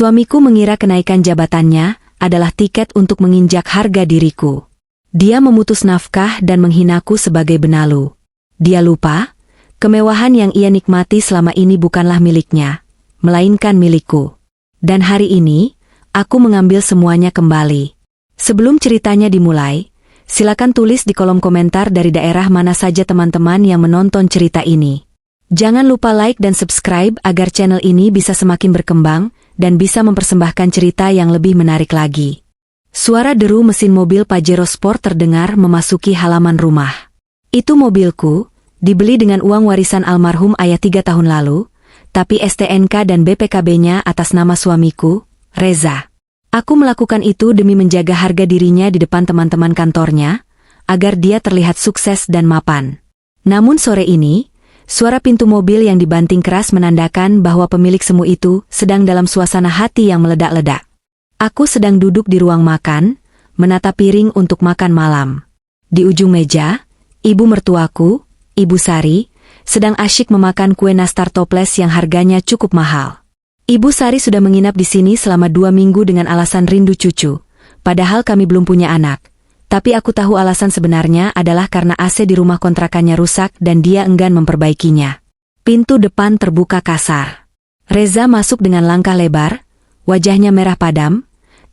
Suamiku mengira kenaikan jabatannya adalah tiket untuk menginjak harga diriku. Dia memutus nafkah dan menghinaku sebagai benalu. Dia lupa, kemewahan yang ia nikmati selama ini bukanlah miliknya, melainkan milikku. Dan hari ini, aku mengambil semuanya kembali. Sebelum ceritanya dimulai, silakan tulis di kolom komentar dari daerah mana saja teman-teman yang menonton cerita ini. Jangan lupa like dan subscribe agar channel ini bisa semakin berkembang dan bisa mempersembahkan cerita yang lebih menarik lagi. Suara deru mesin mobil Pajero Sport terdengar memasuki halaman rumah. Itu mobilku, dibeli dengan uang warisan almarhum ayah 3 tahun lalu, tapi STNK dan BPKB-nya atas nama suamiku, Reza. Aku melakukan itu demi menjaga harga dirinya di depan teman-teman kantornya, agar dia terlihat sukses dan mapan. Namun sore ini, suara pintu mobil yang dibanting keras menandakan bahwa pemilik semu itu sedang dalam suasana hati yang meledak-ledak. Aku sedang duduk di ruang makan, menata piring untuk makan malam. Di ujung meja, ibu mertuaku, Ibu Sari, sedang asyik memakan kue nastar toples yang harganya cukup mahal. Ibu Sari sudah menginap di sini selama 2 minggu dengan alasan rindu cucu, padahal kami belum punya anak. Tapi aku tahu alasan sebenarnya adalah karena AC di rumah kontrakannya rusak dan dia enggan memperbaikinya. Pintu depan terbuka kasar. Reza masuk dengan langkah lebar, wajahnya merah padam,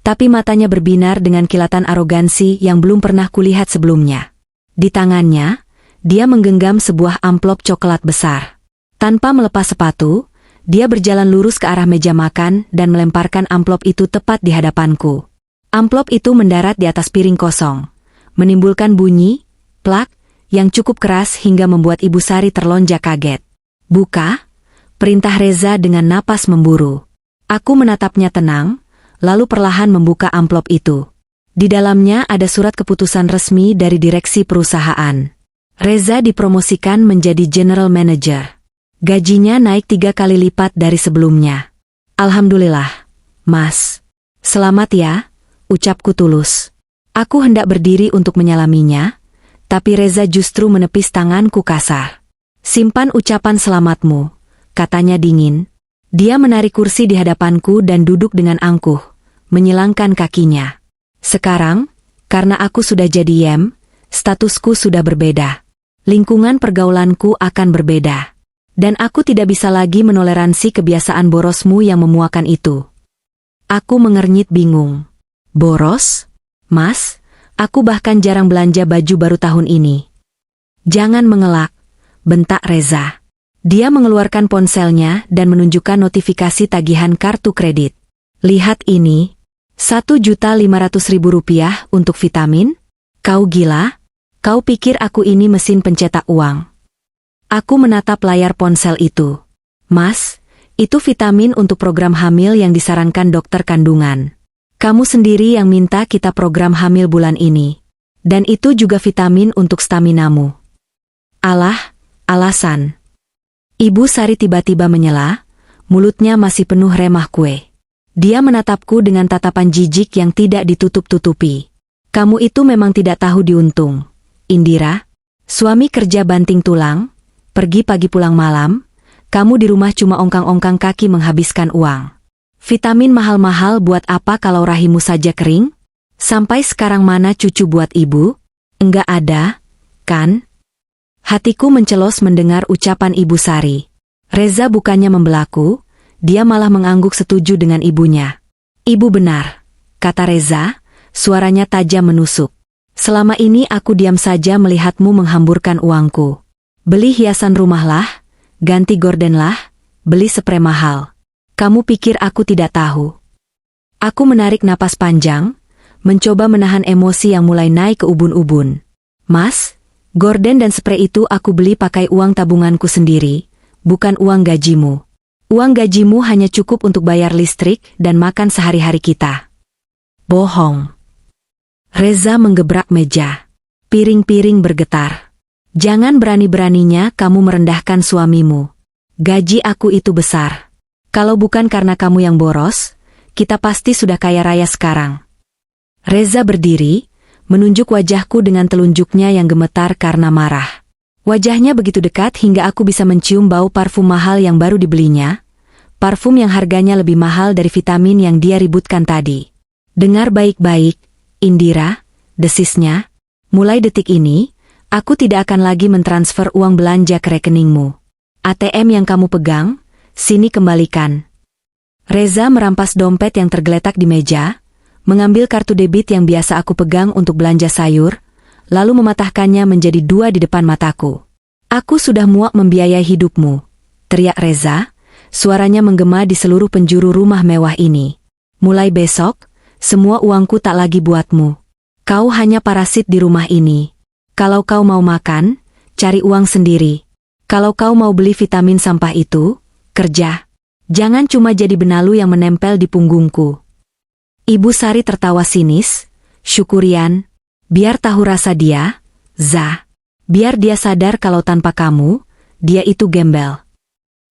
tapi matanya berbinar dengan kilatan arogansi yang belum pernah kulihat sebelumnya. Di tangannya, dia menggenggam sebuah amplop coklat besar. Tanpa melepas sepatu, dia berjalan lurus ke arah meja makan dan melemparkan amplop itu tepat di hadapanku. Amplop itu mendarat di atas piring kosong, menimbulkan bunyi, plak, yang cukup keras hingga membuat Ibu Sari terlonjak kaget. "Buka," perintah Reza dengan napas memburu. Aku menatapnya tenang, lalu perlahan membuka amplop itu. Di dalamnya ada surat keputusan resmi dari direksi perusahaan. Reza dipromosikan menjadi General Manager. Gajinya naik 3 kali lipat dari sebelumnya. "Alhamdulillah, Mas. Selamat ya," ucapku tulus. Aku hendak berdiri untuk menyalaminya, tapi Reza justru menepis tanganku kasar. "Simpan ucapan selamatmu," katanya dingin. Dia menarik kursi di hadapanku dan duduk dengan angkuh, menyilangkan kakinya. Sekarang, karena aku sudah jadi YM, statusku sudah berbeda. Lingkungan pergaulanku akan berbeda. Dan aku tidak bisa lagi menoleransi kebiasaan borosmu yang memuakan itu. Aku mengernyit bingung. "Boros? Mas, aku bahkan jarang belanja baju baru tahun ini." "Jangan mengelak," bentak Reza. Dia mengeluarkan ponselnya dan menunjukkan notifikasi tagihan kartu kredit. "Lihat ini, Rp1.500.000 untuk vitamin? Kau gila? Kau pikir aku ini mesin pencetak uang?" Aku menatap layar ponsel itu. "Mas, itu vitamin untuk program hamil yang disarankan dokter kandungan. Kamu sendiri yang minta kita program hamil bulan ini. Dan itu juga vitamin untuk staminamu." "Alah, alasan." Ibu Sari tiba-tiba menyela, mulutnya masih penuh remah kue. Dia menatapku dengan tatapan jijik yang tidak ditutup-tutupi. "Kamu itu memang tidak tahu diuntung, Indira. Suami kerja banting tulang, pergi pagi pulang malam, kamu di rumah cuma ongkang-ongkang kaki menghabiskan uang. Vitamin mahal-mahal buat apa kalau rahimmu saja kering? Sampai sekarang mana cucu buat ibu? Enggak ada, kan?" Hatiku mencelos mendengar ucapan Ibu Sari. Reza bukannya membelaku, dia malah mengangguk setuju dengan ibunya. "Ibu benar," kata Reza, suaranya tajam menusuk. "Selama ini aku diam saja melihatmu menghamburkan uangku. Beli hiasan rumahlah, ganti gordenlah, beli sprei mahal. Kamu pikir aku tidak tahu?" Aku menarik napas panjang, mencoba menahan emosi yang mulai naik ke ubun-ubun. "Mas, gorden dan sprei itu aku beli pakai uang tabunganku sendiri, bukan uang gajimu. Uang gajimu hanya cukup untuk bayar listrik dan makan sehari-hari kita." "Bohong." Reza menggebrak meja. Piring-piring bergetar. "Jangan berani-beraninya kamu merendahkan suamimu. Gaji aku itu besar. Kalau bukan karena kamu yang boros, kita pasti sudah kaya raya sekarang." Reza berdiri, menunjuk wajahku dengan telunjuknya yang gemetar karena marah. Wajahnya begitu dekat hingga aku bisa mencium bau parfum mahal yang baru dibelinya, parfum yang harganya lebih mahal dari vitamin yang dia ributkan tadi. Dengar baik-baik, Indira, desisnya. Mulai detik ini, aku tidak akan lagi mentransfer uang belanja ke rekeningmu. ATM yang kamu pegang, sini kembalikan. Reza merampas dompet yang tergeletak di meja, mengambil kartu debit yang biasa aku pegang untuk belanja sayur, lalu mematahkannya menjadi 2 di depan mataku. Aku sudah muak membiayai hidupmu, teriak Reza, suaranya menggema di seluruh penjuru rumah mewah ini. Mulai besok, semua uangku tak lagi buatmu. Kau hanya parasit di rumah ini. Kalau kau mau makan, cari uang sendiri. Kalau kau mau beli vitamin sampah itu, kerja. Jangan cuma jadi benalu yang menempel di punggungku. Ibu Sari tertawa sinis, syukurian. Biar tahu rasa dia, Za. Biar dia sadar kalau tanpa kamu, dia itu gembel.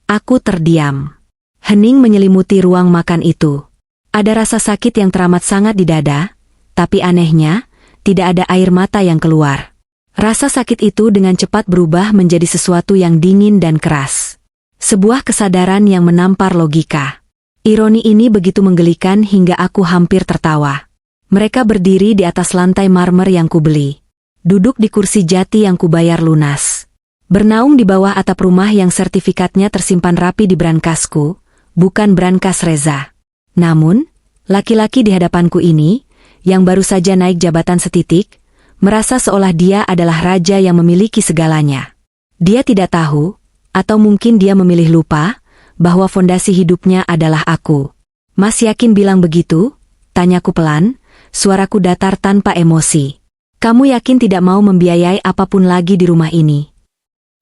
Aku terdiam. Hening menyelimuti ruang makan itu. Ada rasa sakit yang teramat sangat di dada, tapi anehnya, tidak ada air mata yang keluar. Rasa sakit itu dengan cepat berubah menjadi sesuatu yang dingin dan keras. Sebuah kesadaran yang menampar logika. Ironi ini begitu menggelikan hingga aku hampir tertawa. Mereka berdiri di atas lantai marmer yang kubeli. Duduk di kursi jati yang kubayar lunas. Bernaung di bawah atap rumah yang sertifikatnya tersimpan rapi di brankasku, bukan brankas Reza. Namun, laki-laki di hadapanku ini, yang baru saja naik jabatan setitik, merasa seolah dia adalah raja yang memiliki segalanya. Dia tidak tahu, atau mungkin dia memilih lupa, bahwa fondasi hidupnya adalah aku. Mas yakin bilang begitu? Tanyaku pelan, suaraku datar tanpa emosi. Kamu yakin tidak mau membiayai apapun lagi di rumah ini?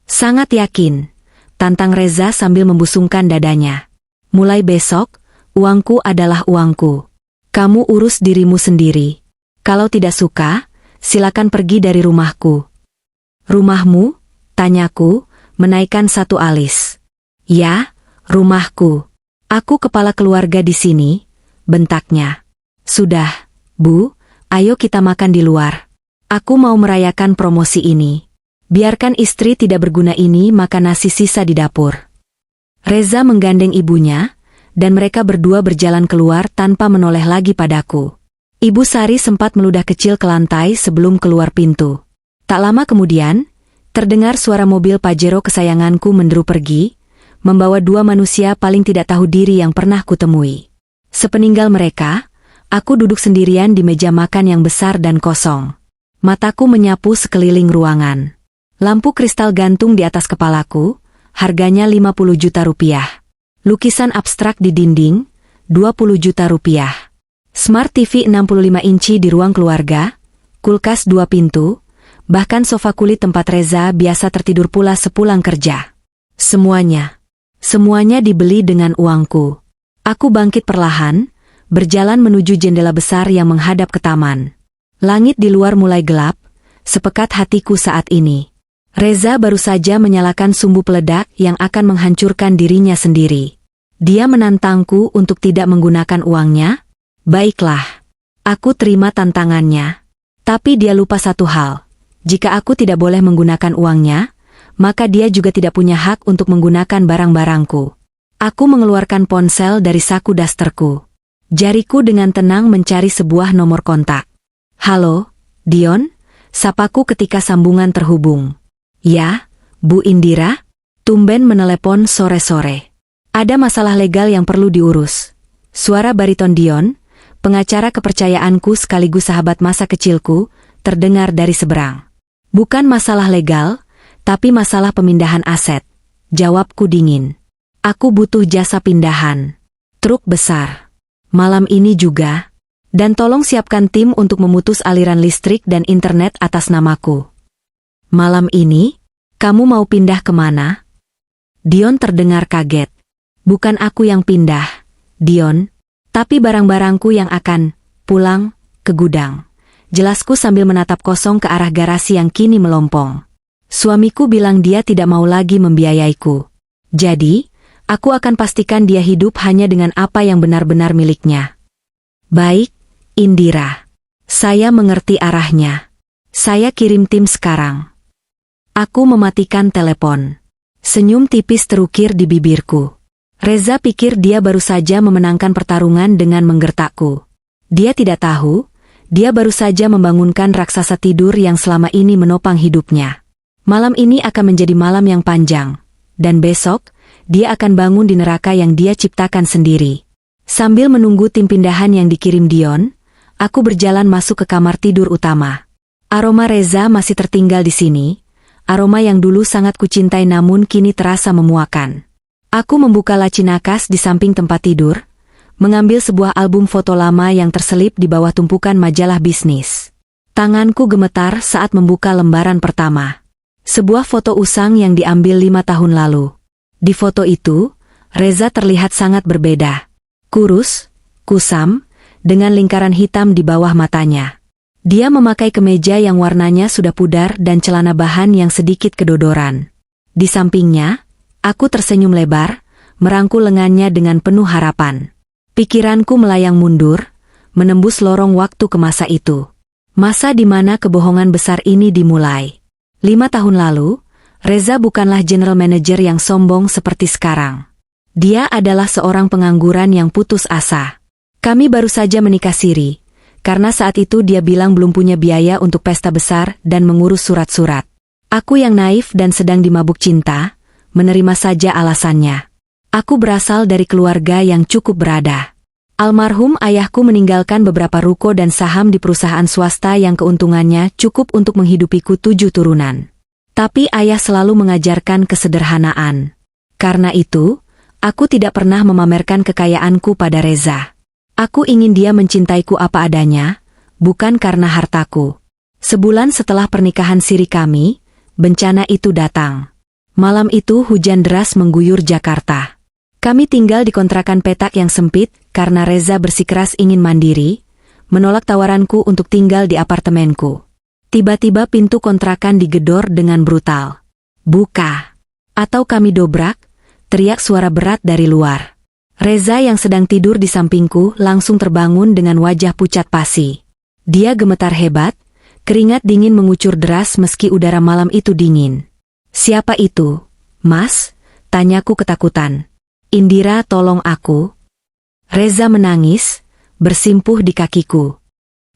Sangat yakin, tantang Reza sambil membusungkan dadanya. Mulai besok, uangku adalah uangku. Kamu urus dirimu sendiri. Kalau tidak suka, silakan pergi dari rumahku. Rumahmu? Tanyaku, menaikkan satu alis. Ya, rumahku. Aku kepala keluarga di sini, bentaknya. Sudah, Bu, ayo kita makan di luar. Aku mau merayakan promosi ini. Biarkan istri tidak berguna ini makan nasi sisa di dapur. Reza menggandeng ibunya, dan mereka berdua berjalan keluar tanpa menoleh lagi padaku. Ibu Sari sempat meludah kecil ke lantai sebelum keluar pintu. Tak lama kemudian, terdengar suara mobil Pajero kesayanganku menderu pergi, membawa 2 manusia paling tidak tahu diri yang pernah kutemui. Sepeninggal mereka, aku duduk sendirian di meja makan yang besar dan kosong. Mataku menyapu sekeliling ruangan. Lampu kristal gantung di atas kepalaku, harganya 50 juta rupiah. Lukisan abstrak di dinding, 20 juta rupiah. Smart TV 65 inci di ruang keluarga, kulkas 2 pintu, bahkan sofa kulit tempat Reza biasa tertidur pula sepulang kerja. Semuanya dibeli dengan uangku. Aku bangkit perlahan, berjalan menuju jendela besar yang menghadap ke taman. Langit di luar mulai gelap, sepekat hatiku saat ini. Reza baru saja menyalakan sumbu peledak yang akan menghancurkan dirinya sendiri. Dia menantangku untuk tidak menggunakan uangnya. Baiklah, aku terima tantangannya. Tapi dia lupa satu hal. Jika aku tidak boleh menggunakan uangnya, maka dia juga tidak punya hak untuk menggunakan barang-barangku. Aku mengeluarkan ponsel dari saku dasterku. Jariku dengan tenang mencari sebuah nomor kontak. Halo, Dion, sapaku ketika sambungan terhubung. Ya, Bu Indira, tumben menelepon sore-sore. Ada masalah legal yang perlu diurus. Suara bariton Dion, pengacara kepercayaanku sekaligus sahabat masa kecilku, terdengar dari seberang. Bukan masalah legal, tapi masalah pemindahan aset. Jawabku dingin. Aku butuh jasa pindahan. Truk besar. Malam ini juga. Dan tolong siapkan tim untuk memutus aliran listrik dan internet atas namaku. Malam ini, kamu mau pindah kemana? Dion terdengar kaget. Bukan aku yang pindah, Dion, tapi barang-barangku yang akan pulang ke gudang. Jelasku sambil menatap kosong ke arah garasi yang kini melompong. Suamiku bilang dia tidak mau lagi membiayaiku. Jadi, aku akan pastikan dia hidup hanya dengan apa yang benar-benar miliknya. Baik, Indira. Saya mengerti arahnya. Saya kirim tim sekarang. Aku mematikan telepon. Senyum tipis terukir di bibirku. Reza pikir dia baru saja memenangkan pertarungan dengan menggertakku. Dia tidak tahu, dia baru saja membangunkan raksasa tidur yang selama ini menopang hidupnya. Malam ini akan menjadi malam yang panjang, dan besok, dia akan bangun di neraka yang dia ciptakan sendiri. Sambil menunggu tim pindahan yang dikirim Dion, aku berjalan masuk ke kamar tidur utama. Aroma Reza masih tertinggal di sini, aroma yang dulu sangat kucintai namun kini terasa memuakan. Aku membuka laci nakas di samping tempat tidur, mengambil sebuah album foto lama yang terselip di bawah tumpukan majalah bisnis. Tanganku gemetar saat membuka lembaran pertama. Sebuah foto usang yang diambil 5 tahun lalu. Di foto itu, Reza terlihat sangat berbeda. Kurus, kusam, dengan lingkaran hitam di bawah matanya. Dia memakai kemeja yang warnanya sudah pudar dan celana bahan yang sedikit kedodoran. Di sampingnya, aku tersenyum lebar, merangkul lengannya dengan penuh harapan. Pikiranku melayang mundur, menembus lorong waktu ke masa itu. Masa di mana kebohongan besar ini dimulai. 5 tahun lalu, Reza bukanlah general manager yang sombong seperti sekarang. Dia adalah seorang pengangguran yang putus asa. Kami baru saja menikah siri, karena saat itu dia bilang belum punya biaya untuk pesta besar dan mengurus surat-surat. Aku yang naif dan sedang dimabuk cinta, menerima saja alasannya. Aku berasal dari keluarga yang cukup berada. Almarhum ayahku meninggalkan beberapa ruko dan saham di perusahaan swasta yang keuntungannya cukup untuk menghidupiku 7 turunan. Tapi ayah selalu mengajarkan kesederhanaan. Karena itu, aku tidak pernah memamerkan kekayaanku pada Reza. Aku ingin dia mencintaiku apa adanya, bukan karena hartaku. Sebulan setelah pernikahan siri kami, bencana itu datang. Malam itu hujan deras mengguyur Jakarta. Kami tinggal di kontrakan petak yang sempit karena Reza bersikeras ingin mandiri, menolak tawaranku untuk tinggal di apartemenku. Tiba-tiba pintu kontrakan digedor dengan brutal. "Buka!" Atau kami dobrak, teriak suara berat dari luar. Reza yang sedang tidur di sampingku langsung terbangun dengan wajah pucat pasi. Dia gemetar hebat, keringat dingin mengucur deras meski udara malam itu dingin. "Siapa itu, Mas?" tanyaku ketakutan. "Indira, tolong aku." Reza menangis, bersimpuh di kakiku.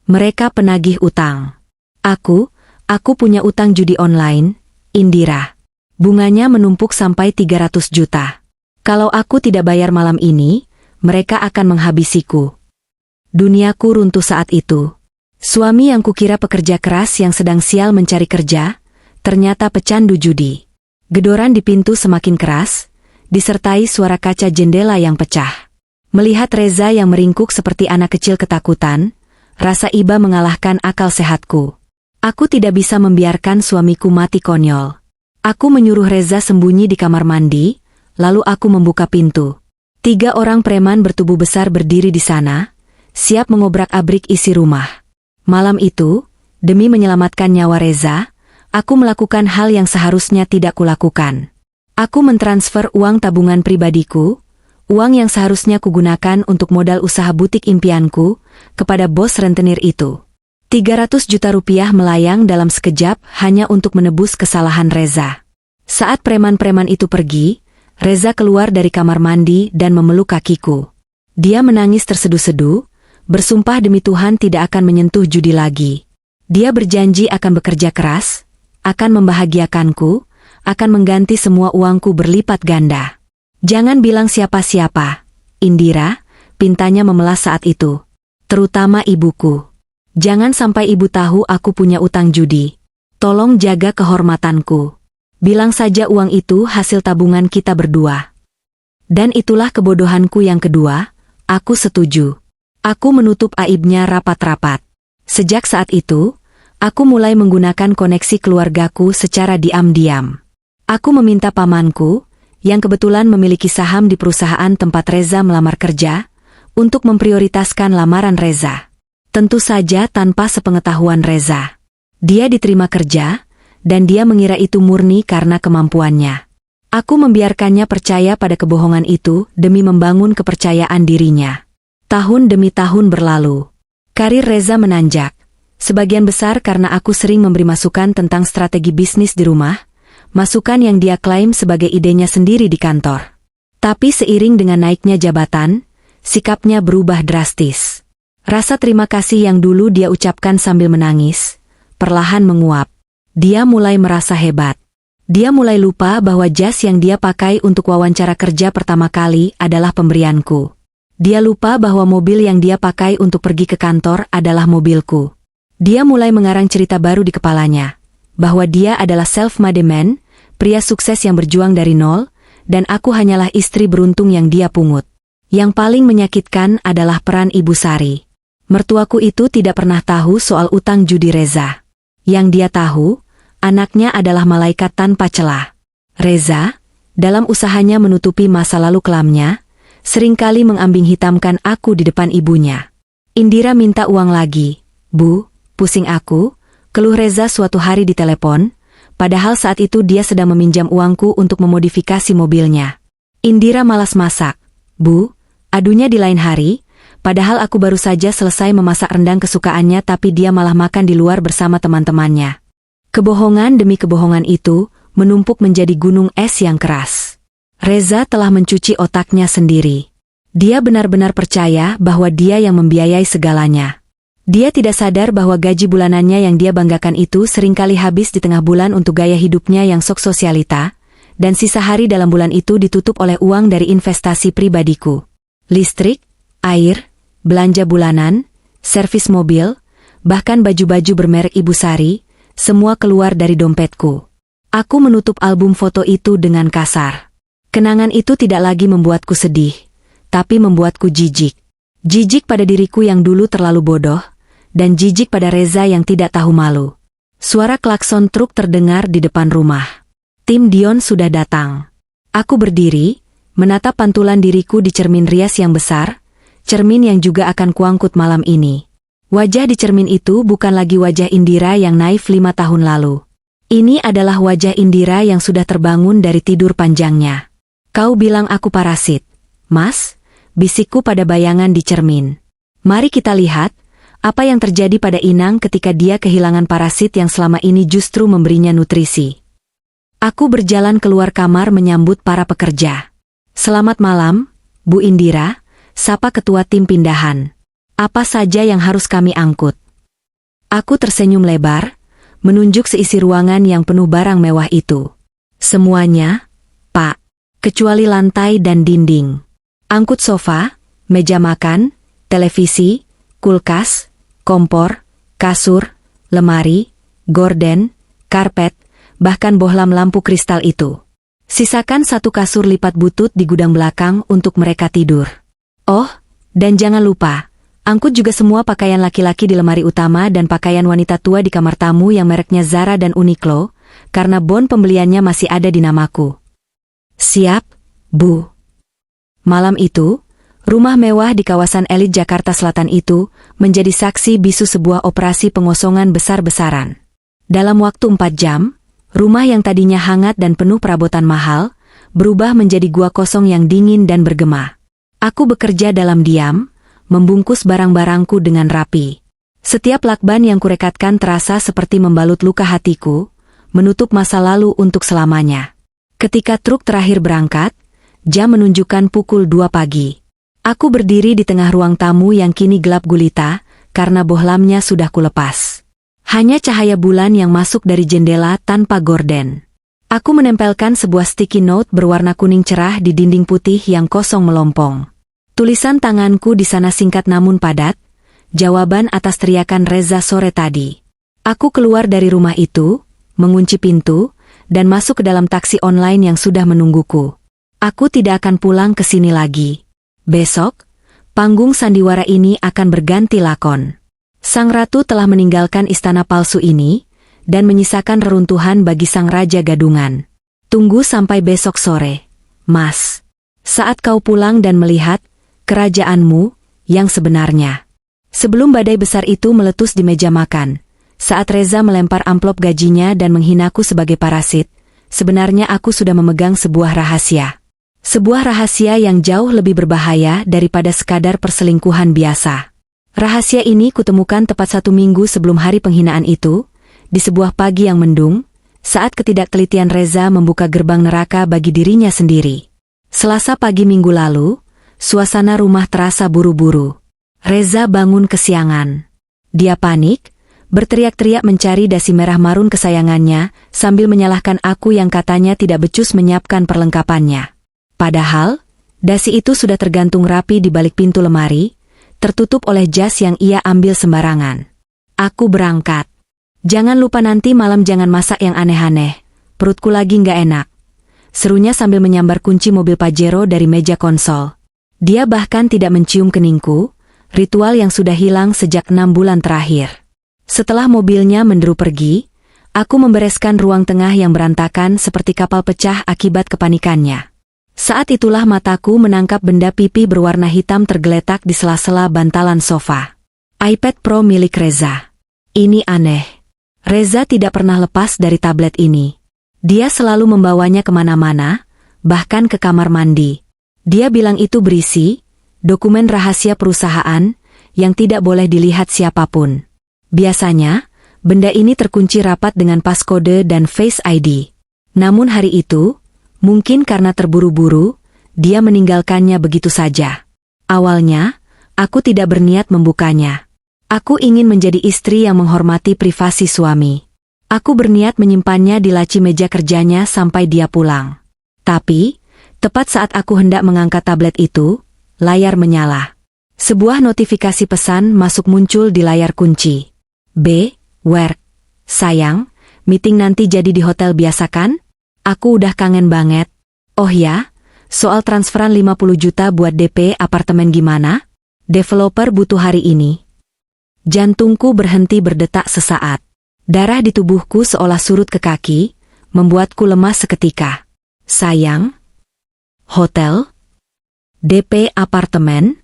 "Mereka penagih utang. Aku punya utang judi online, Indira. Bunganya menumpuk sampai 300 juta. Kalau aku tidak bayar malam ini, mereka akan menghabisiku." Duniaku runtuh saat itu. Suami yang kukira pekerja keras yang sedang sial mencari kerja, ternyata pecandu judi. Gedoran di pintu semakin keras, disertai suara kaca jendela yang pecah. Melihat Reza yang meringkuk seperti anak kecil ketakutan, rasa iba mengalahkan akal sehatku. Aku tidak bisa membiarkan suamiku mati konyol. Aku menyuruh Reza sembunyi di kamar mandi, lalu aku membuka pintu. 3 orang preman bertubuh besar berdiri di sana, siap mengobrak-abrik isi rumah. Malam itu, demi menyelamatkan nyawa Reza, aku melakukan hal yang seharusnya tidak kulakukan. Aku mentransfer uang tabungan pribadiku, uang yang seharusnya kugunakan untuk modal usaha butik impianku, kepada bos rentenir itu. 300 juta rupiah melayang dalam sekejap hanya untuk menebus kesalahan Reza. Saat preman-preman itu pergi, Reza keluar dari kamar mandi dan memeluk kakiku. Dia menangis terseduh-seduh, bersumpah demi Tuhan tidak akan menyentuh judi lagi. Dia berjanji akan bekerja keras, akan membahagiakanku, akan mengganti semua uangku berlipat ganda. "Jangan bilang siapa-siapa, Indira," pintanya memelas saat itu. "Terutama ibuku. Jangan sampai ibu tahu aku punya utang judi. Tolong jaga kehormatanku. Bilang saja uang itu hasil tabungan kita berdua." Dan itulah kebodohanku yang kedua, aku setuju. Aku menutup aibnya rapat-rapat. Sejak saat itu, aku mulai menggunakan koneksi keluargaku secara diam-diam. Aku meminta pamanku, yang kebetulan memiliki saham di perusahaan tempat Reza melamar kerja, untuk memprioritaskan lamaran Reza. Tentu saja tanpa sepengetahuan Reza. Dia diterima kerja, dan dia mengira itu murni karena kemampuannya. Aku membiarkannya percaya pada kebohongan itu demi membangun kepercayaan dirinya. Tahun demi tahun berlalu. Karir Reza menanjak. Sebagian besar karena aku sering memberi masukan tentang strategi bisnis di rumah, masukan yang dia klaim sebagai idenya sendiri di kantor. Tapi seiring dengan naiknya jabatan, sikapnya berubah drastis. Rasa terima kasih yang dulu dia ucapkan sambil menangis, perlahan menguap. Dia mulai merasa hebat. Dia mulai lupa bahwa jas yang dia pakai untuk wawancara kerja pertama kali adalah pemberianku. Dia lupa bahwa mobil yang dia pakai untuk pergi ke kantor adalah mobilku. Dia mulai mengarang cerita baru di kepalanya, bahwa dia adalah self-made man, pria sukses yang berjuang dari nol, dan aku hanyalah istri beruntung yang dia pungut. Yang paling menyakitkan adalah peran Ibu Sari. Mertuaku itu tidak pernah tahu soal utang judi Reza. Yang dia tahu, anaknya adalah malaikat tanpa celah. Reza, dalam usahanya menutupi masa lalu kelamnya, seringkali mengambing hitamkan aku di depan ibunya. Indira minta uang lagi. Bu, pusing aku, keluh Reza suatu hari di telepon, padahal saat itu dia sedang meminjam uangku untuk memodifikasi mobilnya. Indira malas masak. Bu, adunya di lain hari, padahal aku baru saja selesai memasak rendang kesukaannya tapi dia malah makan di luar bersama teman-temannya. Kebohongan demi kebohongan itu menumpuk menjadi gunung es yang keras. Reza telah mencuci otaknya sendiri. Dia benar-benar percaya bahwa dia yang membiayai segalanya. Dia tidak sadar bahwa gaji bulanannya yang dia banggakan itu seringkali habis di tengah bulan untuk gaya hidupnya yang sok sosialita, dan sisa hari dalam bulan itu ditutup oleh uang dari investasi pribadiku. Listrik, air, belanja bulanan, servis mobil, bahkan baju-baju bermerek Ibu Sari, semua keluar dari dompetku. Aku menutup album foto itu dengan kasar. Kenangan itu tidak lagi membuatku sedih, tapi membuatku jijik. Jijik pada diriku yang dulu terlalu bodoh, dan jijik pada Reza yang tidak tahu malu. Suara klakson truk terdengar di depan rumah. Tim Dion sudah datang. Aku berdiri, menatap pantulan diriku di cermin rias yang besar, cermin yang juga akan kuangkut malam ini. Wajah di cermin itu bukan lagi wajah Indira yang naif 5 tahun lalu. Ini adalah wajah Indira yang sudah terbangun dari tidur panjangnya. Kau bilang aku parasit, Mas? Bisikku pada bayangan di cermin. Mari kita lihat apa yang terjadi pada Inang ketika dia kehilangan parasit yang selama ini justru memberinya nutrisi. Aku berjalan keluar kamar menyambut para pekerja. Selamat malam, Bu Indira, sapa ketua tim pindahan. Apa saja yang harus kami angkut? Aku tersenyum lebar, menunjuk seisi ruangan yang penuh barang mewah itu. Semuanya, Pak, kecuali lantai dan dinding. Angkut sofa, meja makan, televisi, kulkas, kompor, kasur, lemari, gorden, karpet, bahkan bohlam lampu kristal itu. Sisakan 1 kasur lipat butut di gudang belakang untuk mereka tidur. Oh, dan jangan lupa, angkut juga semua pakaian laki-laki di lemari utama dan pakaian wanita tua di kamar tamu yang mereknya Zara dan Uniqlo, karena bon pembeliannya masih ada di namaku. Siap, Bu. Malam itu, rumah mewah di kawasan elit Jakarta Selatan itu menjadi saksi bisu sebuah operasi pengosongan besar-besaran. Dalam waktu 4 jam, rumah yang tadinya hangat dan penuh perabotan mahal, berubah menjadi gua kosong yang dingin dan bergema. Aku bekerja dalam diam, membungkus barang-barangku dengan rapi. Setiap lakban yang kurekatkan terasa seperti membalut luka hatiku, menutup masa lalu untuk selamanya. Ketika truk terakhir berangkat, jam menunjukkan pukul 2 pagi. Aku berdiri di tengah ruang tamu yang kini gelap gulita, karena bohlamnya sudah kulepas. Hanya cahaya bulan yang masuk dari jendela tanpa gorden. Aku menempelkan sebuah sticky note berwarna kuning cerah di dinding putih yang kosong melompong. Tulisan tanganku di sana singkat namun padat, jawaban atas teriakan Reza sore tadi. Aku keluar dari rumah itu, mengunci pintu, dan masuk ke dalam taksi online yang sudah menungguku. Aku tidak akan pulang ke sini lagi. Besok, panggung sandiwara ini akan berganti lakon. Sang ratu telah meninggalkan istana palsu ini, dan menyisakan reruntuhan bagi sang raja gadungan. Tunggu sampai besok sore, Mas. Saat kau pulang dan melihat kerajaanmu yang sebenarnya. Sebelum badai besar itu meletus di meja makan, saat Reza melempar amplop gajinya dan menghinaku sebagai parasit, sebenarnya aku sudah memegang sebuah rahasia. Sebuah rahasia yang jauh lebih berbahaya daripada sekadar perselingkuhan biasa. Rahasia ini kutemukan tepat 1 minggu sebelum hari penghinaan itu, di sebuah pagi yang mendung, saat ketidaktelitian Reza membuka gerbang neraka bagi dirinya sendiri. Selasa pagi minggu lalu, suasana rumah terasa buru-buru. Reza bangun kesiangan. Dia panik, berteriak-teriak mencari dasi merah marun kesayangannya, sambil menyalahkan aku yang katanya tidak becus menyiapkan perlengkapannya. Padahal, dasi itu sudah tergantung rapi di balik pintu lemari, tertutup oleh jas yang ia ambil sembarangan. Aku berangkat. Jangan lupa nanti malam jangan masak yang aneh-aneh, perutku lagi nggak enak. Serunya sambil menyambar kunci mobil Pajero dari meja konsol. Dia bahkan tidak mencium keningku, ritual yang sudah hilang sejak 6 bulan terakhir. Setelah mobilnya menderu pergi, aku membereskan ruang tengah yang berantakan seperti kapal pecah akibat kepanikannya. Saat itulah mataku menangkap benda pipi berwarna hitam tergeletak di sela-sela bantalan sofa. iPad Pro milik Reza. Ini aneh. Reza tidak pernah lepas dari tablet ini. Dia selalu membawanya kemana-mana, bahkan ke kamar mandi. Dia bilang itu berisi dokumen rahasia perusahaan yang tidak boleh dilihat siapapun. Biasanya, benda ini terkunci rapat dengan paskode dan Face ID. Namun hari itu, mungkin karena terburu-buru, dia meninggalkannya begitu saja. Awalnya, aku tidak berniat membukanya. Aku ingin menjadi istri yang menghormati privasi suami. Aku berniat menyimpannya di laci meja kerjanya sampai dia pulang. Tapi, tepat saat aku hendak mengangkat tablet itu, layar menyala. Sebuah notifikasi pesan masuk muncul di layar kunci. B. Work. Sayang, meeting nanti jadi di hotel biasa kan? Aku udah kangen banget. Oh ya, soal transferan 50 juta buat DP apartemen gimana? Developer butuh hari ini. Jantungku berhenti berdetak sesaat. Darah di tubuhku seolah surut ke kaki, membuatku lemas seketika. Sayang? Hotel? DP apartemen?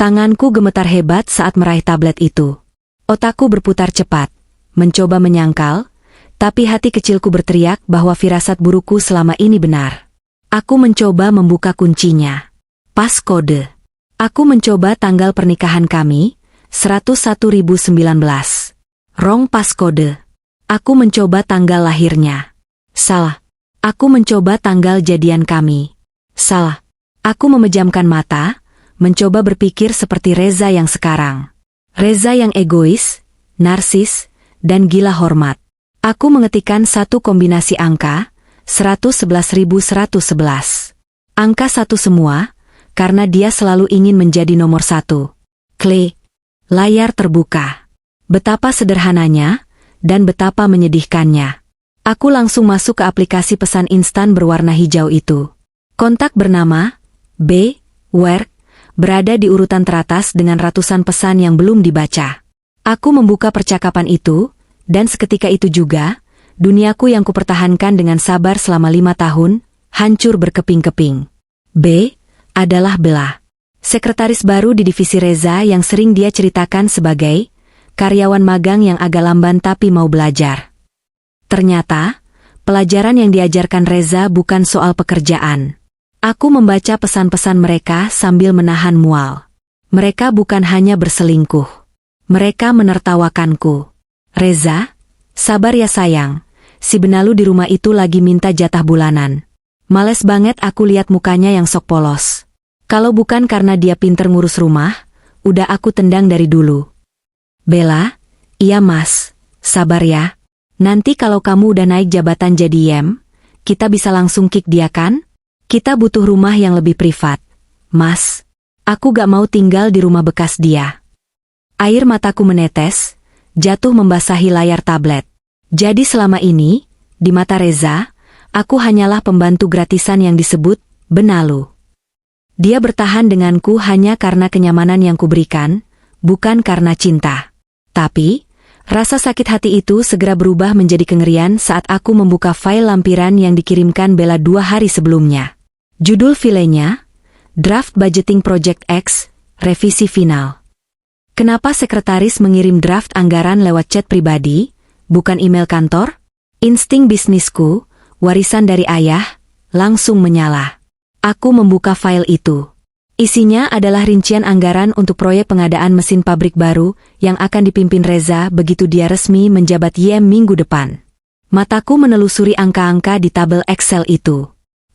Tanganku gemetar hebat saat meraih tablet itu. Otakku berputar cepat, mencoba menyangkal, tapi hati kecilku berteriak bahwa firasat burukku selama ini benar. Aku mencoba membuka kuncinya. Pas kode. Aku mencoba tanggal pernikahan kami, 101.019. Wrong passcode. Aku mencoba tanggal lahirnya. Salah. Aku mencoba tanggal jadian kami. Salah. Aku memejamkan mata, mencoba berpikir seperti Reza yang sekarang. Reza yang egois, narsis, dan gila hormat. Aku mengetikkan satu kombinasi angka, 111.111. Angka satu semua, karena dia selalu ingin menjadi nomor satu. Klik. Layar terbuka. Betapa sederhananya, dan betapa menyedihkannya. Aku langsung masuk ke aplikasi pesan instan berwarna hijau itu. Kontak bernama B. Work berada di urutan teratas dengan ratusan pesan yang belum dibaca. Aku membuka percakapan itu, dan seketika itu juga, duniaku yang kupertahankan dengan sabar selama 5 tahun, hancur berkeping-keping. B. adalah Bella. Sekretaris baru di divisi Reza yang sering dia ceritakan sebagai karyawan magang yang agak lamban tapi mau belajar. Ternyata, pelajaran yang diajarkan Reza bukan soal pekerjaan. Aku membaca pesan-pesan mereka sambil menahan mual. Mereka bukan hanya berselingkuh. Mereka menertawakanku. Reza, sabar ya sayang, si benalu di rumah itu lagi minta jatah bulanan. Males banget aku lihat mukanya yang sok polos. Kalau bukan karena dia pinter ngurus rumah, udah aku tendang dari dulu. Bella, iya mas, sabar ya. Nanti kalau kamu udah naik jabatan jadi YM, kita bisa langsung kick dia kan? Kita butuh rumah yang lebih privat. Mas, aku gak mau tinggal di rumah bekas dia. Air mataku menetes, jatuh membasahi layar tablet. Jadi selama ini, di mata Reza, aku hanyalah pembantu gratisan yang disebut benalu. Dia bertahan denganku hanya karena kenyamanan yang kuberikan, bukan karena cinta. Tapi, rasa sakit hati itu segera berubah menjadi kengerian saat aku membuka file lampiran yang dikirimkan Bella 2 hari sebelumnya. Judul filenya, Draft Budgeting Project X, Revisi Final. Kenapa sekretaris mengirim draft anggaran lewat chat pribadi, bukan email kantor? Insting bisnisku, warisan dari ayah, langsung menyala. Aku membuka file itu. Isinya adalah rincian anggaran untuk proyek pengadaan mesin pabrik baru yang akan dipimpin Reza begitu dia resmi menjabat YM minggu depan. Mataku menelusuri angka-angka di tabel Excel itu.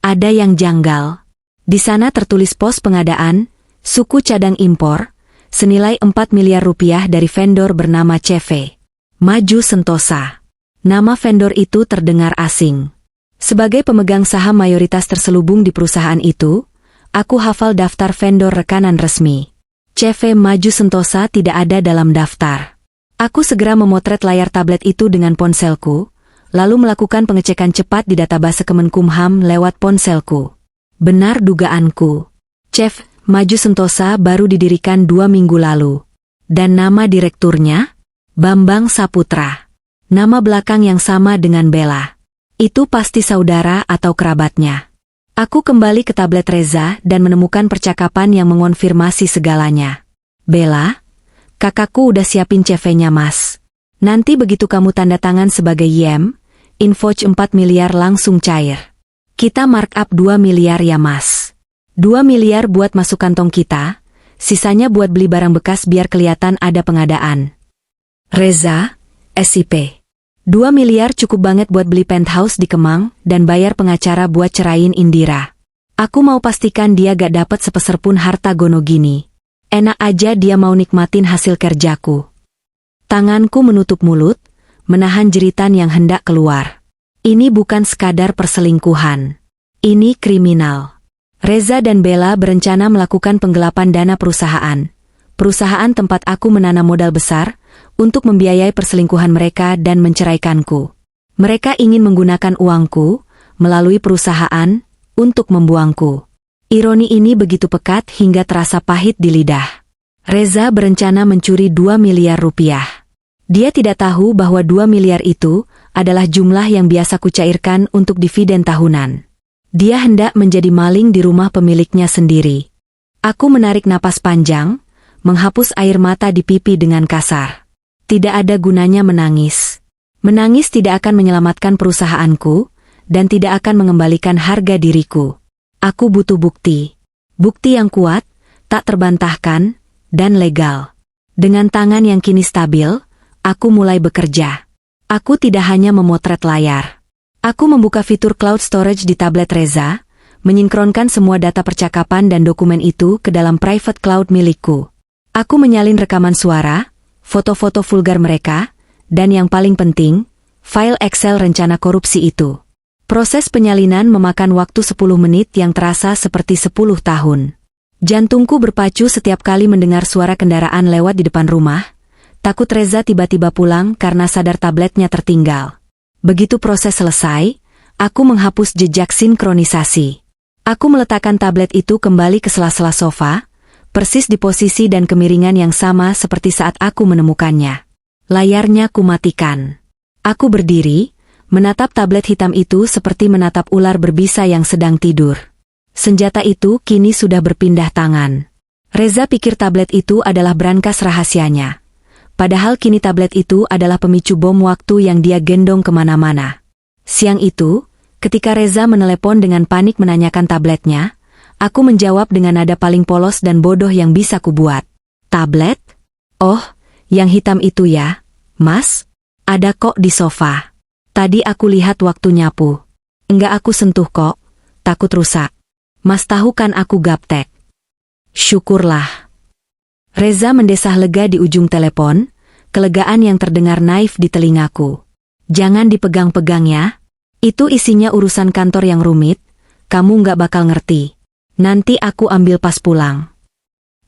Ada yang janggal. Di sana tertulis pos pengadaan, suku cadang impor, senilai 4 miliar rupiah dari vendor bernama CV Maju Sentosa. Nama vendor itu terdengar asing. Sebagai pemegang saham mayoritas terselubung di perusahaan itu, aku hafal daftar vendor rekanan resmi. CV Maju Sentosa tidak ada dalam daftar. Aku segera memotret layar tablet itu dengan ponselku, lalu melakukan pengecekan cepat di database Kemenkumham lewat ponselku. Benar dugaanku. CV Maju Sentosa baru didirikan 2 minggu lalu. Dan nama direkturnya? Bambang Saputra. Nama belakang yang sama dengan Bella. Itu pasti saudara atau kerabatnya. Aku kembali ke tablet Reza dan menemukan percakapan yang mengonfirmasi segalanya. Bella, kakakku udah siapin CV-nya mas. Nanti begitu kamu tanda tangan sebagai YM, invoice 4 miliar langsung cair. Kita markup 2 miliar ya mas. 2 miliar buat masuk kantong kita, sisanya buat beli barang bekas biar kelihatan ada pengadaan. Reza, SIP. 2 miliar cukup banget buat beli penthouse di Kemang dan bayar pengacara buat ceraiin Indira. Aku mau pastikan dia gak dapat sepeser pun harta gono gini. Enak aja dia mau nikmatin hasil kerjaku. Tanganku menutup mulut, menahan jeritan yang hendak keluar. Ini bukan sekadar perselingkuhan. Ini kriminal. Reza dan Bella berencana melakukan penggelapan dana perusahaan. Perusahaan tempat aku menanam modal besar, untuk membiayai perselingkuhan mereka dan menceraikanku. Mereka ingin menggunakan uangku, melalui perusahaan, untuk membuangku. Ironi ini begitu pekat hingga terasa pahit di lidah. Reza berencana mencuri 2 miliar rupiah. Dia tidak tahu bahwa 2 miliar itu adalah jumlah yang biasa kucairkan untuk dividen tahunan. Dia hendak menjadi maling di rumah pemiliknya sendiri. Aku menarik napas panjang, menghapus air mata di pipi dengan kasar. Tidak ada gunanya menangis. Menangis tidak akan menyelamatkan perusahaanku, dan tidak akan mengembalikan harga diriku. Aku butuh bukti. Bukti yang kuat, tak terbantahkan, dan legal. Dengan tangan yang kini stabil, aku mulai bekerja. Aku tidak hanya memotret layar. Aku membuka fitur cloud storage di tablet Reza, menyinkronkan semua data percakapan dan dokumen itu ke dalam private cloud milikku. Aku menyalin rekaman suara, foto-foto vulgar mereka, dan yang paling penting, file Excel rencana korupsi itu. Proses penyalinan memakan waktu 10 menit yang terasa seperti 10 tahun. Jantungku berpacu setiap kali mendengar suara kendaraan lewat di depan rumah, takut Reza tiba-tiba pulang karena sadar tabletnya tertinggal. Begitu proses selesai, aku menghapus jejak sinkronisasi. Aku meletakkan tablet itu kembali ke sela-sela sofa, persis di posisi dan kemiringan yang sama seperti saat aku menemukannya. Layarnya kumatikan. Aku berdiri, menatap tablet hitam itu seperti menatap ular berbisa yang sedang tidur. Senjata itu kini sudah berpindah tangan. Reza pikir tablet itu adalah brankas rahasianya. Padahal kini tablet itu adalah pemicu bom waktu yang dia gendong kemana-mana. Siang itu, ketika Reza menelepon dengan panik menanyakan tabletnya, aku menjawab dengan nada paling polos dan bodoh yang bisa kubuat. Tablet? Oh, yang hitam itu ya, Mas? Ada kok di sofa. Tadi aku lihat waktu nyapu. Enggak aku sentuh kok, takut rusak. Mas tahu kan aku gaptek. Syukurlah. Reza mendesah lega di ujung telepon, kelegaan yang terdengar naif di telingaku. Jangan dipegang-pegang ya. Itu isinya urusan kantor yang rumit, kamu nggak bakal ngerti. Nanti aku ambil pas pulang.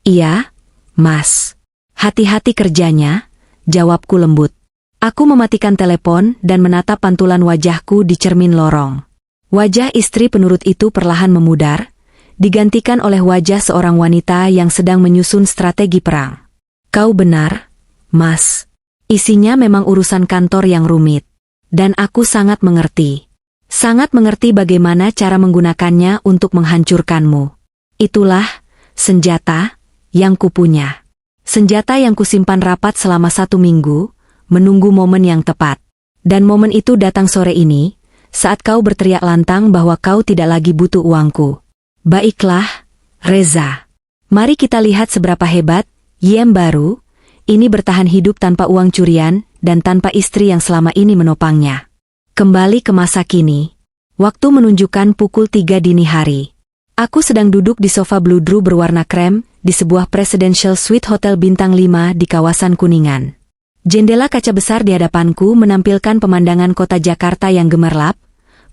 Iya, Mas. Hati-hati kerjanya, jawabku lembut. Aku mematikan telepon dan menatap pantulan wajahku di cermin lorong. Wajah istri penurut itu perlahan memudar, digantikan oleh wajah seorang wanita yang sedang menyusun strategi perang. Kau benar, Mas. Isinya memang urusan kantor yang rumit. Dan aku sangat mengerti. Sangat mengerti bagaimana cara menggunakannya untuk menghancurkanmu. Itulah senjata yang kupunya. Senjata yang kusimpan rapat selama 1 minggu, menunggu momen yang tepat. Dan momen itu datang sore ini, saat kau berteriak lantang bahwa kau tidak lagi butuh uangku. Baiklah, Reza. Mari kita lihat seberapa hebat YM baru ini bertahan hidup tanpa uang curian dan tanpa istri yang selama ini menopangnya. Kembali ke masa kini. Waktu menunjukkan pukul 3 dini hari. Aku sedang duduk di sofa bludru berwarna krem di sebuah presidential suite hotel bintang 5 di kawasan Kuningan. Jendela kaca besar di hadapanku menampilkan pemandangan kota Jakarta yang gemerlap,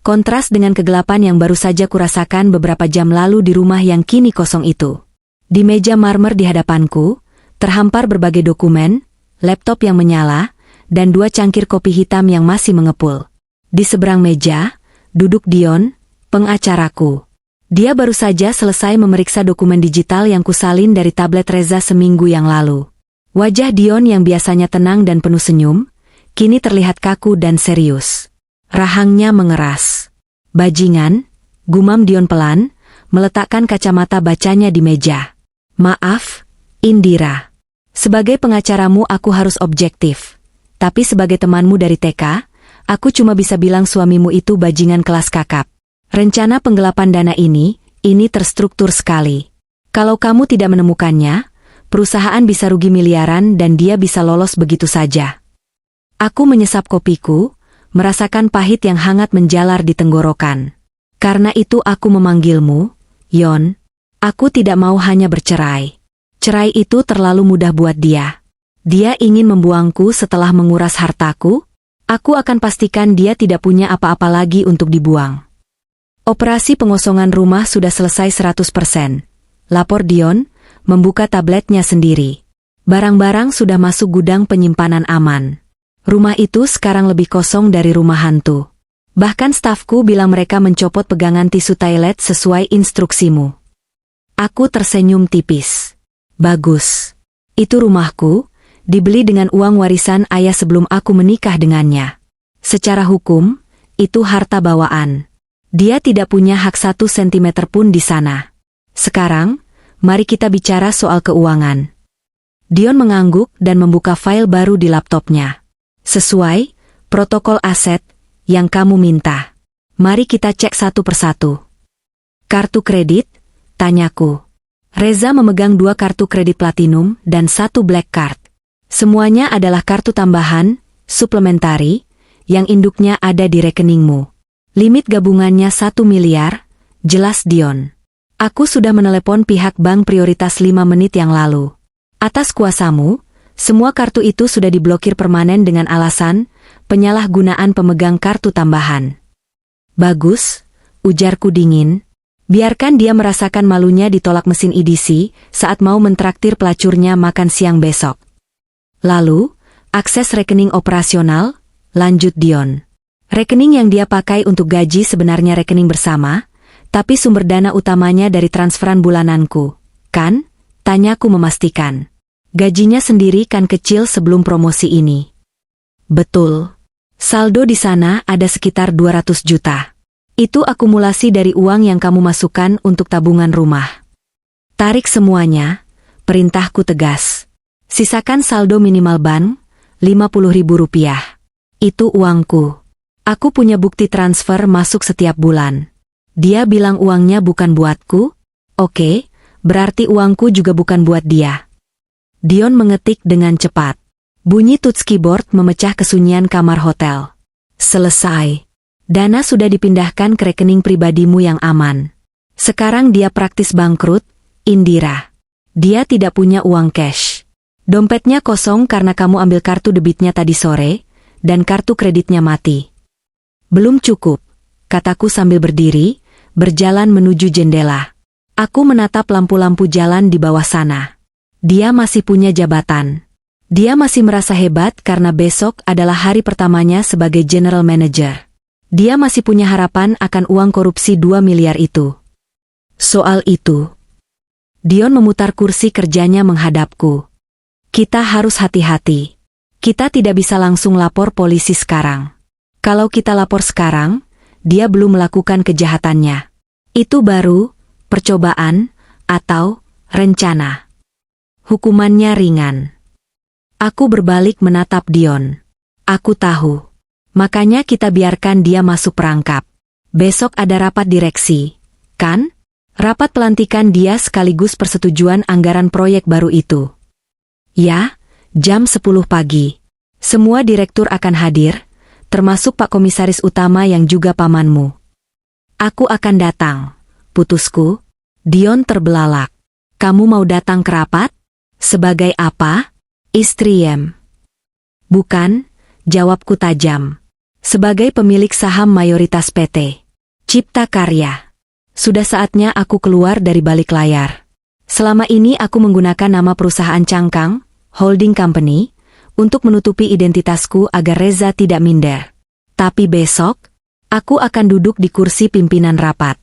kontras dengan kegelapan yang baru saja kurasakan beberapa jam lalu di rumah yang kini kosong itu. Di meja marmer di hadapanku, terhampar berbagai dokumen, laptop yang menyala, dan 2 cangkir kopi hitam yang masih mengepul. Di seberang meja, duduk Dion, pengacaraku. Dia baru saja selesai memeriksa dokumen digital yang kusalin dari tablet Reza seminggu yang lalu. Wajah Dion yang biasanya tenang dan penuh senyum, kini terlihat kaku dan serius. Rahangnya mengeras. Bajingan, gumam Dion pelan, meletakkan kacamata bacanya di meja. Maaf, Indira. Sebagai pengacaramu aku harus objektif. Tapi sebagai temanmu dari TK, aku cuma bisa bilang suamimu itu bajingan kelas kakap. Rencana penggelapan dana ini terstruktur sekali. Kalau kamu tidak menemukannya, perusahaan bisa rugi miliaran dan dia bisa lolos begitu saja. Aku menyesap kopiku, merasakan pahit yang hangat menjalar di tenggorokan. Karena itu aku memanggilmu, Yon. Aku tidak mau hanya bercerai. Cerai itu terlalu mudah buat dia. Dia ingin membuangku setelah menguras hartaku. Aku akan pastikan dia tidak punya apa-apa lagi untuk dibuang. Operasi pengosongan rumah sudah selesai 100%. Lapor Dion, membuka tabletnya sendiri. Barang-barang sudah masuk gudang penyimpanan aman. Rumah itu sekarang lebih kosong dari rumah hantu. Bahkan stafku bilang mereka mencopot pegangan tisu toilet sesuai instruksimu. Aku tersenyum tipis. Bagus. Itu rumahku, dibeli dengan uang warisan ayah sebelum aku menikah dengannya. Secara hukum, itu harta bawaan. Dia tidak punya hak 1 sentimeter pun di sana. Sekarang, mari kita bicara soal keuangan. Dion mengangguk dan membuka file baru di laptopnya. Sesuai protokol aset yang kamu minta. Mari kita cek satu persatu. Kartu kredit? Tanyaku. Reza memegang 2 kartu kredit platinum dan 1 black card. Semuanya adalah kartu tambahan, suplementari, yang induknya ada di rekeningmu. Limit gabungannya 1 miliar, jelas Dion. Aku sudah menelepon pihak bank prioritas 5 menit yang lalu. Atas kuasamu, semua kartu itu sudah diblokir permanen dengan alasan penyalahgunaan pemegang kartu tambahan. Bagus, ujarku dingin. Biarkan dia merasakan malunya ditolak mesin EDC saat mau mentraktir pelacurnya makan siang besok. Lalu, akses rekening operasional, lanjut Dion. Rekening yang dia pakai untuk gaji sebenarnya rekening bersama, tapi sumber dana utamanya dari transferan bulananku, kan? Tanyaku memastikan. Gajinya sendiri kan kecil sebelum promosi ini. Betul. Saldo di sana ada sekitar 200 juta. Itu akumulasi dari uang yang kamu masukkan untuk tabungan rumah. Tarik semuanya, perintahku tegas. Sisakan saldo minimal ban, Rp50.000. Itu uangku. Aku punya bukti transfer masuk setiap bulan. Dia bilang uangnya bukan buatku? Oke, berarti uangku juga bukan buat dia. Dion mengetik dengan cepat. Bunyi touch keyboard memecah kesunyian kamar hotel. Selesai. Dana sudah dipindahkan ke rekening pribadimu yang aman. Sekarang dia praktis bangkrut, Indira. Dia tidak punya uang cash. Dompetnya kosong karena kamu ambil kartu debitnya tadi sore, dan kartu kreditnya mati. Belum cukup, kataku sambil berdiri, berjalan menuju jendela. Aku menatap lampu-lampu jalan di bawah sana. Dia masih punya jabatan. Dia masih merasa hebat karena besok adalah hari pertamanya sebagai general manager. Dia masih punya harapan akan uang korupsi 2 miliar itu. Soal itu, Dion memutar kursi kerjanya menghadapku. Kita harus hati-hati. Kita tidak bisa langsung lapor polisi sekarang. Kalau kita lapor sekarang, dia belum melakukan kejahatannya. Itu baru percobaan atau rencana. Hukumannya ringan. Aku berbalik menatap Dion. Aku tahu. Makanya kita biarkan dia masuk perangkap. Besok ada rapat direksi, kan? Rapat pelantikan dia sekaligus persetujuan anggaran proyek baru itu. Ya, jam 10 pagi. Semua direktur akan hadir, termasuk Pak Komisaris Utama yang juga pamanmu. Aku akan datang, putusku, Dion terbelalak. Kamu mau datang ke rapat? Sebagai apa? Istri Yem. Bukan, jawabku tajam. Sebagai pemilik saham mayoritas PT Cipta Karya. Sudah saatnya aku keluar dari balik layar. Selama ini aku menggunakan nama perusahaan Cangkang, Holding Company, untuk menutupi identitasku agar Reza tidak minder. Tapi besok, aku akan duduk di kursi pimpinan rapat.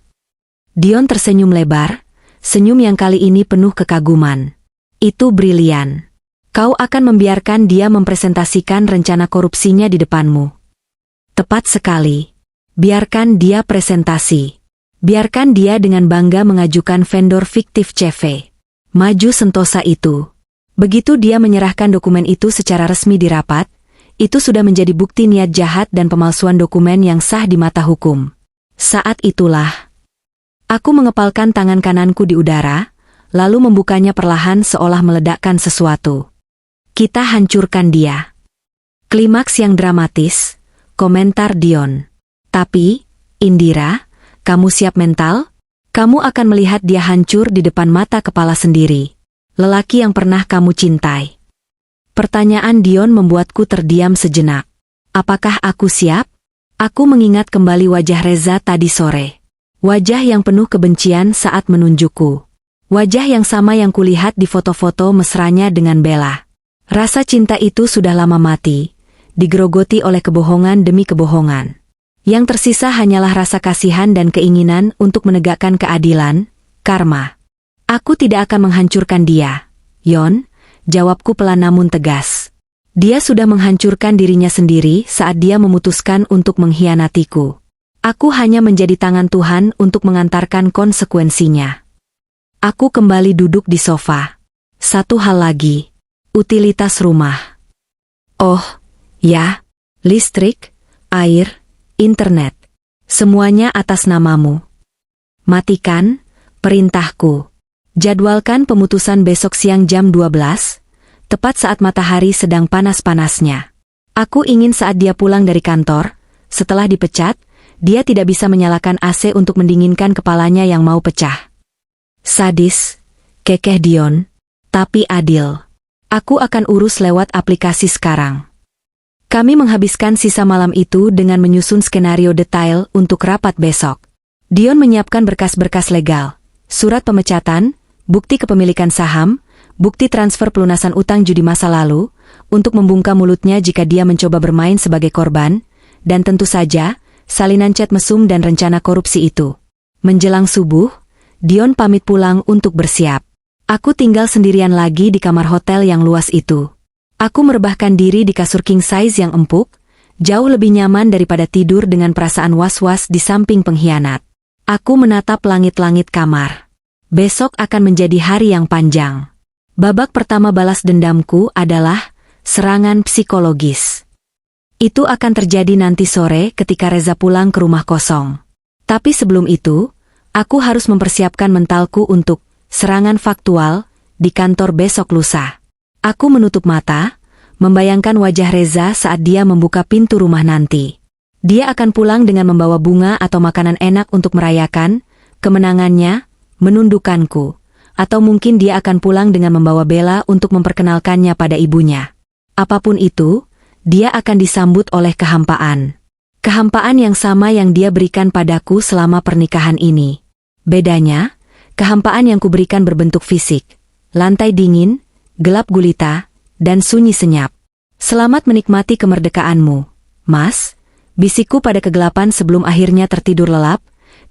Dion tersenyum lebar, senyum yang kali ini penuh kekaguman. Itu brilian. Kau akan membiarkan dia mempresentasikan rencana korupsinya di depanmu. Tepat sekali. Biarkan dia presentasi. Biarkan dia dengan bangga mengajukan vendor fiktif CV Maju Sentosa itu. Begitu dia menyerahkan dokumen itu secara resmi di rapat, itu sudah menjadi bukti niat jahat dan pemalsuan dokumen yang sah di mata hukum. Saat itulah, aku mengepalkan tangan kananku di udara, lalu membukanya perlahan seolah meledakkan sesuatu. Kita hancurkan dia. Klimaks yang dramatis, komentar Dion. Tapi, Indira, kamu siap mental? Kamu akan melihat dia hancur di depan mata kepala sendiri. Lelaki yang pernah kamu cintai. Pertanyaan Dion membuatku terdiam sejenak. Apakah aku siap? Aku mengingat kembali wajah Reza tadi sore. Wajah yang penuh kebencian saat menunjukku. Wajah yang sama yang kulihat di foto-foto mesranya dengan Bella. Rasa cinta itu sudah lama mati, digerogoti oleh kebohongan demi kebohongan. Yang tersisa hanyalah rasa kasihan dan keinginan untuk menegakkan keadilan, karma. Aku tidak akan menghancurkan dia, Yon, jawabku pelan namun tegas. Dia sudah menghancurkan dirinya sendiri saat dia memutuskan untuk mengkhianatiku. Aku hanya menjadi tangan Tuhan untuk mengantarkan konsekuensinya. Aku kembali duduk di sofa. Satu hal lagi, utilitas rumah. Oh, ya, listrik, air, internet. Semuanya atas namamu. Matikan perintahku. Jadwalkan pemutusan besok siang jam 12, tepat saat matahari sedang panas-panasnya. Aku ingin saat dia pulang dari kantor, setelah dipecat, dia tidak bisa menyalakan AC untuk mendinginkan kepalanya yang mau pecah. Sadis, kekeh Dion, tapi adil. Aku akan urus lewat aplikasi sekarang. Kami menghabiskan sisa malam itu dengan menyusun skenario detail untuk rapat besok. Dion menyiapkan berkas-berkas legal, surat pemecatan, bukti kepemilikan saham, bukti transfer pelunasan utang judi masa lalu, untuk membungkam mulutnya jika dia mencoba bermain sebagai korban, dan tentu saja, salinan chat mesum dan rencana korupsi itu. Menjelang subuh, Dion pamit pulang untuk bersiap. Aku tinggal sendirian lagi di kamar hotel yang luas itu. Aku merebahkan diri di kasur king size yang empuk, jauh lebih nyaman daripada tidur dengan perasaan was-was di samping pengkhianat. Aku menatap langit-langit kamar. Besok akan menjadi hari yang panjang. Babak pertama balas dendamku adalah serangan psikologis. Itu akan terjadi nanti sore ketika Reza pulang ke rumah kosong. Tapi sebelum itu, aku harus mempersiapkan mentalku untuk serangan faktual di kantor besok lusa. Aku menutup mata, membayangkan wajah Reza saat dia membuka pintu rumah nanti. Dia akan pulang dengan membawa bunga atau makanan enak untuk merayakan kemenangannya, menundukkanku, atau mungkin dia akan pulang dengan membawa Bella untuk memperkenalkannya pada ibunya. Apapun itu, dia akan disambut oleh kehampaan. Kehampaan yang sama yang dia berikan padaku selama pernikahan ini. Bedanya, kehampaan yang kuberikan berbentuk fisik, lantai dingin, gelap gulita, dan sunyi senyap. Selamat menikmati kemerdekaanmu, Mas, bisikku pada kegelapan sebelum akhirnya tertidur lelap,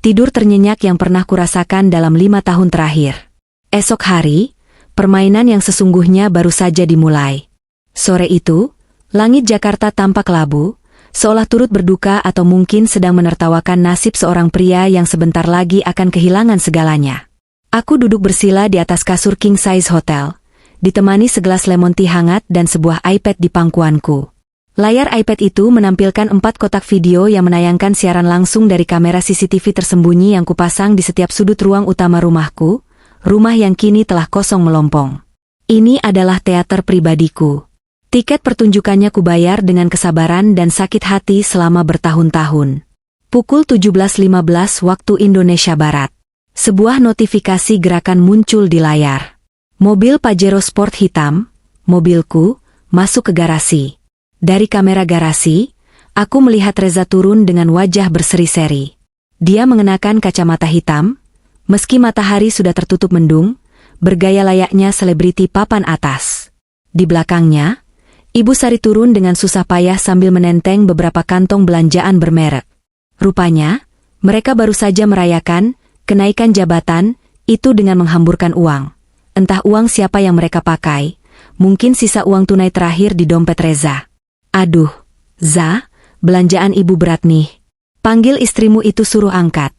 tidur ternyenyak yang pernah kurasakan dalam 5 tahun terakhir. Esok hari, permainan yang sesungguhnya baru saja dimulai. Sore itu, langit Jakarta tampak labu, seolah turut berduka atau mungkin sedang menertawakan nasib seorang pria yang sebentar lagi akan kehilangan segalanya. Aku duduk bersila di atas kasur king size hotel, ditemani segelas lemon tea hangat dan sebuah iPad di pangkuanku. Layar iPad itu menampilkan 4 kotak video yang menayangkan siaran langsung dari kamera CCTV tersembunyi yang kupasang di setiap sudut ruang utama rumahku, rumah yang kini telah kosong melompong. Ini adalah teater pribadiku. Tiket pertunjukannya kubayar dengan kesabaran dan sakit hati selama bertahun-tahun. Pukul 17.15 waktu Indonesia Barat. Sebuah notifikasi gerakan muncul di layar. Mobil Pajero Sport hitam, mobilku, masuk ke garasi. Dari kamera garasi, aku melihat Reza turun dengan wajah berseri-seri. Dia mengenakan kacamata hitam, meski matahari sudah tertutup mendung, bergaya layaknya selebriti papan atas. Di belakangnya, Ibu Sari turun dengan susah payah sambil menenteng beberapa kantong belanjaan bermerek. Rupanya, mereka baru saja merayakan kenaikan jabatan itu dengan menghamburkan uang. Entah uang siapa yang mereka pakai, mungkin sisa uang tunai terakhir di dompet Reza. Aduh, Za, belanjaan ibu berat nih. Panggil istrimu itu, suruh angkat.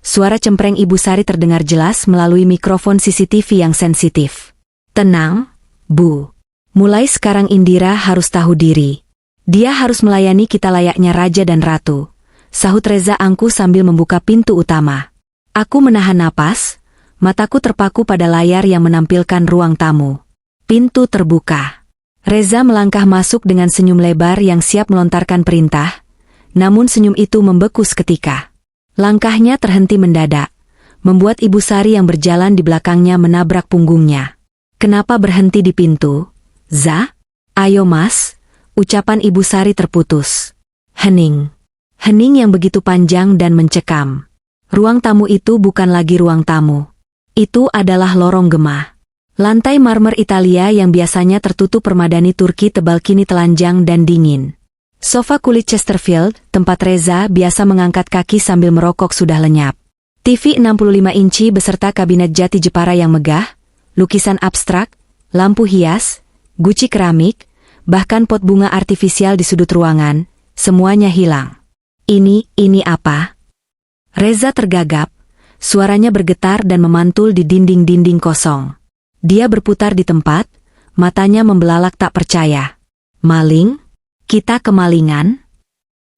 Suara cempreng Ibu Sari terdengar jelas melalui mikrofon CCTV yang sensitif. Tenang, Bu. Mulai sekarang Indira harus tahu diri. Dia harus melayani kita layaknya raja dan ratu, sahut Reza angkuh sambil membuka pintu utama. Aku menahan napas, mataku terpaku pada layar yang menampilkan ruang tamu. Pintu terbuka. Reza melangkah masuk dengan senyum lebar yang siap melontarkan perintah, namun senyum itu membeku seketika. Langkahnya terhenti mendadak, membuat Ibu Sari yang berjalan di belakangnya menabrak punggungnya. Kenapa berhenti di pintu? Za? Ayo Mas, ucapan Ibu Sari terputus. Hening. Hening yang begitu panjang dan mencekam. Ruang tamu itu bukan lagi ruang tamu. Itu adalah lorong gema. Lantai marmer Italia yang biasanya tertutup permadani Turki tebal kini telanjang dan dingin. Sofa kulit Chesterfield, tempat Reza biasa mengangkat kaki sambil merokok, sudah lenyap. TV 65 inci beserta kabinet jati Jepara yang megah, lukisan abstrak, lampu hias, guci keramik, bahkan pot bunga artifisial di sudut ruangan, semuanya hilang. Ini apa? Reza tergagap, suaranya bergetar dan memantul di dinding-dinding kosong. Dia berputar di tempat, matanya membelalak tak percaya. Maling? Kita kemalingan?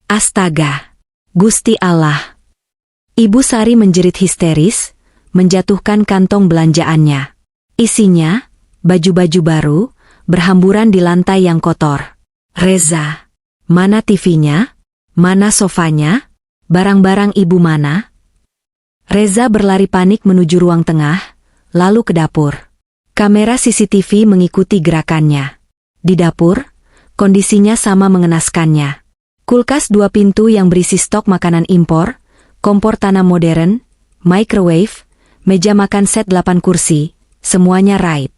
Astaga! Gusti Allah! Ibu Sari menjerit histeris, menjatuhkan kantong belanjaannya. Isinya, baju-baju baru, berhamburan di lantai yang kotor. Reza! Mana TV-nya? Mana sofanya? Barang-barang ibu mana? Reza berlari panik menuju ruang tengah, lalu ke dapur. Kamera CCTV mengikuti gerakannya. Di dapur, kondisinya sama mengenaskannya. Kulkas 2 pintu yang berisi stok makanan impor, kompor tanam modern, microwave, meja makan set 8 kursi, semuanya raib.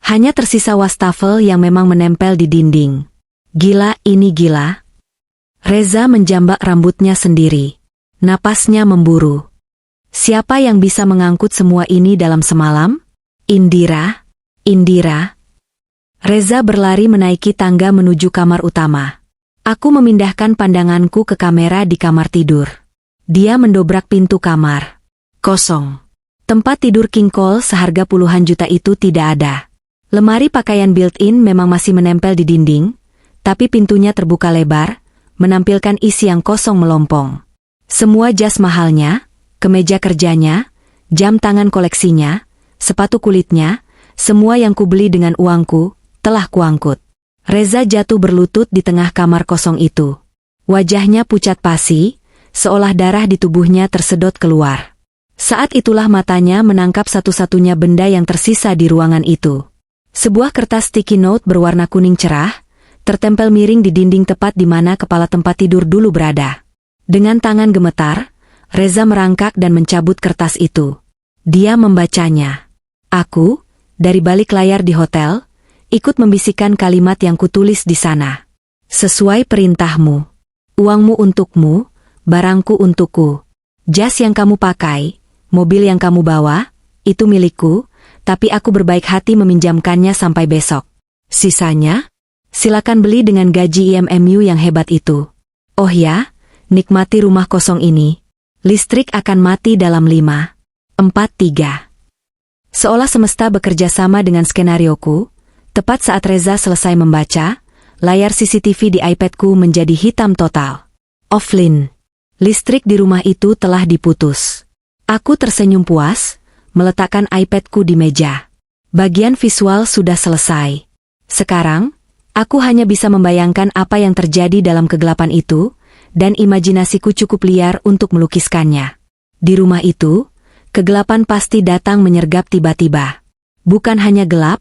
Hanya tersisa wastafel yang memang menempel di dinding. Gila, ini gila. Reza menjambak rambutnya sendiri. Napasnya memburu. Siapa yang bisa mengangkut semua ini dalam semalam? Indira? Indira? Reza berlari menaiki tangga menuju kamar utama. Aku memindahkan pandanganku ke kamera di kamar tidur. Dia mendobrak pintu kamar. Kosong. Tempat tidur king cole seharga puluhan juta itu tidak ada. Lemari pakaian built-in memang masih menempel di dinding, tapi pintunya terbuka lebar, menampilkan isi yang kosong melompong. Semua jas mahalnya, kemeja kerjanya, jam tangan koleksinya, sepatu kulitnya, semua yang kubeli dengan uangku, telah kuangkut. Reza jatuh berlutut di tengah kamar kosong itu. Wajahnya pucat pasi, seolah darah di tubuhnya tersedot keluar. Saat itulah matanya menangkap satu-satunya benda yang tersisa di ruangan itu. Sebuah kertas sticky note berwarna kuning cerah, tertempel miring di dinding tepat di mana kepala tempat tidur dulu berada. Dengan tangan gemetar, Reza merangkak dan mencabut kertas itu. Dia membacanya. Aku, dari balik layar di hotel, ikut membisikkan kalimat yang kutulis di sana. Sesuai perintahmu. Uangmu untukmu, barangku untukku. Jas yang kamu pakai, mobil yang kamu bawa, itu milikku, tapi aku berbaik hati meminjamkannya sampai besok. Sisanya? Silakan beli dengan gaji IMMU yang hebat itu. Oh ya, nikmati rumah kosong ini. Listrik akan mati dalam 5, 4, 3. Seolah semesta bekerja sama dengan skenarioku, tepat saat Reza selesai membaca, layar CCTV di iPadku menjadi hitam total. Offline. Listrik di rumah itu telah diputus. Aku tersenyum puas, meletakkan iPadku di meja. Bagian visual sudah selesai. Sekarang, aku hanya bisa membayangkan apa yang terjadi dalam kegelapan itu, dan imajinasiku cukup liar untuk melukiskannya. Di rumah itu, Kegelapan pasti datang menyergap tiba-tiba. Bukan hanya gelap,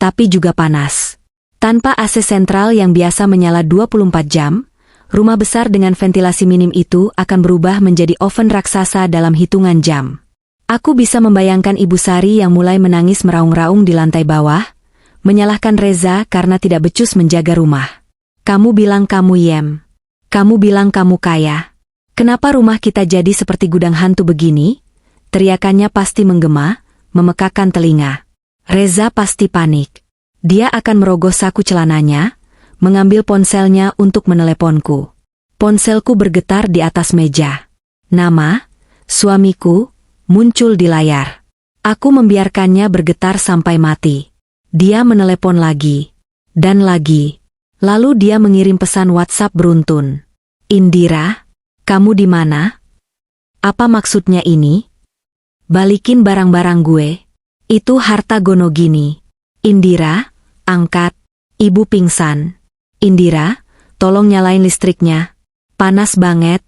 tapi juga panas. Tanpa AC sentral yang biasa menyala 24 jam, rumah besar dengan ventilasi minim itu akan berubah menjadi oven raksasa dalam hitungan jam. Aku bisa membayangkan Ibu Sari yang mulai menangis meraung-raung di lantai bawah, menyalahkan Reza karena tidak becus menjaga rumah. Kamu bilang kamu Yem. Kamu bilang kamu kaya. Kenapa rumah kita jadi seperti gudang hantu begini? Teriakannya pasti menggema, memekakan telinga. Reza pasti panik. Dia akan merogoh saku celananya, mengambil ponselnya untuk meneleponku. Ponselku bergetar di atas meja. Nama, suamiku, muncul di layar. Aku membiarkannya bergetar sampai mati. Dia menelepon lagi. Dan lagi. Lalu dia mengirim pesan WhatsApp beruntun. Indira, kamu di mana? Apa maksudnya ini? Balikin barang-barang gue. Itu harta Gonogini. Indira, angkat. Ibu pingsan. Indira, tolong nyalain listriknya. Panas banget.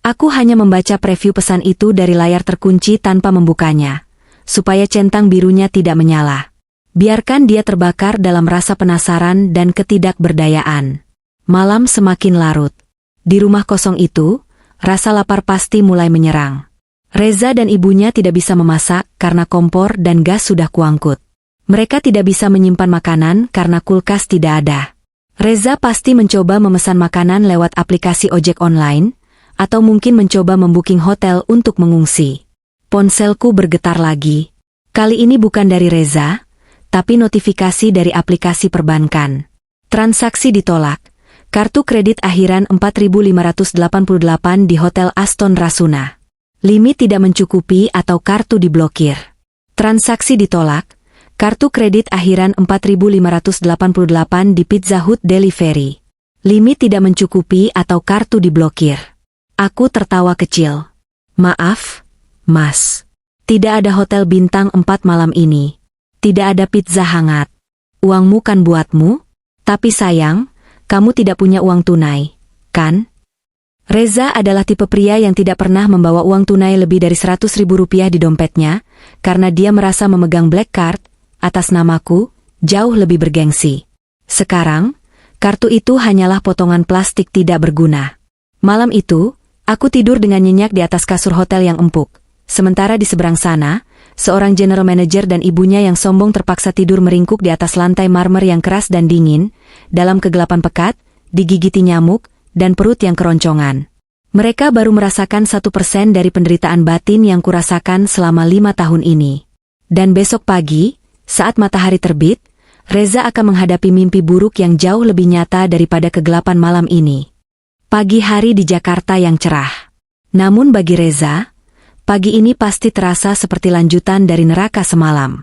Aku hanya membaca preview pesan itu dari layar terkunci tanpa membukanya, supaya centang birunya tidak menyala. Biarkan dia terbakar dalam rasa penasaran dan ketidakberdayaan. Malam semakin larut. Di rumah kosong itu, rasa lapar pasti mulai menyerang. Reza dan ibunya tidak bisa memasak karena kompor dan gas sudah kuangkut. Mereka tidak bisa menyimpan makanan karena kulkas tidak ada. Reza pasti mencoba memesan makanan lewat aplikasi ojek online, atau mungkin mencoba membooking hotel untuk mengungsi. Ponselku bergetar lagi. Kali ini bukan dari Reza, tapi notifikasi dari aplikasi perbankan. Transaksi ditolak. Kartu kredit akhiran 4.588 di Hotel Aston Rasuna. Limit tidak mencukupi atau kartu diblokir. Transaksi ditolak. Kartu kredit akhiran 4.588 di Pizza Hut Delivery. Limit tidak mencukupi atau kartu diblokir. Aku tertawa kecil. Maaf, Mas. Tidak ada hotel bintang 4 malam ini. Tidak ada pizza hangat. Uangmu kan buatmu? Tapi sayang, kamu tidak punya uang tunai, kan? Reza adalah tipe pria yang tidak pernah membawa uang tunai lebih dari 100.000 rupiah di dompetnya, karena dia merasa memegang black card, atas namaku, jauh lebih bergengsi. Sekarang, kartu itu hanyalah potongan plastik tidak berguna. Malam itu, aku tidur dengan nyenyak di atas kasur hotel yang empuk. Sementara di seberang sana, seorang general manager dan ibunya yang sombong terpaksa tidur meringkuk di atas lantai marmer yang keras dan dingin, dalam kegelapan pekat, digigiti nyamuk, dan perut yang keroncongan. Mereka baru merasakan 1% dari penderitaan batin yang kurasakan selama 5 tahun ini. Dan besok pagi, saat matahari terbit, Reza akan menghadapi mimpi buruk yang jauh lebih nyata daripada kegelapan malam ini. Pagi hari di Jakarta yang cerah. Namun bagi Reza, pagi ini pasti terasa seperti lanjutan dari neraka semalam.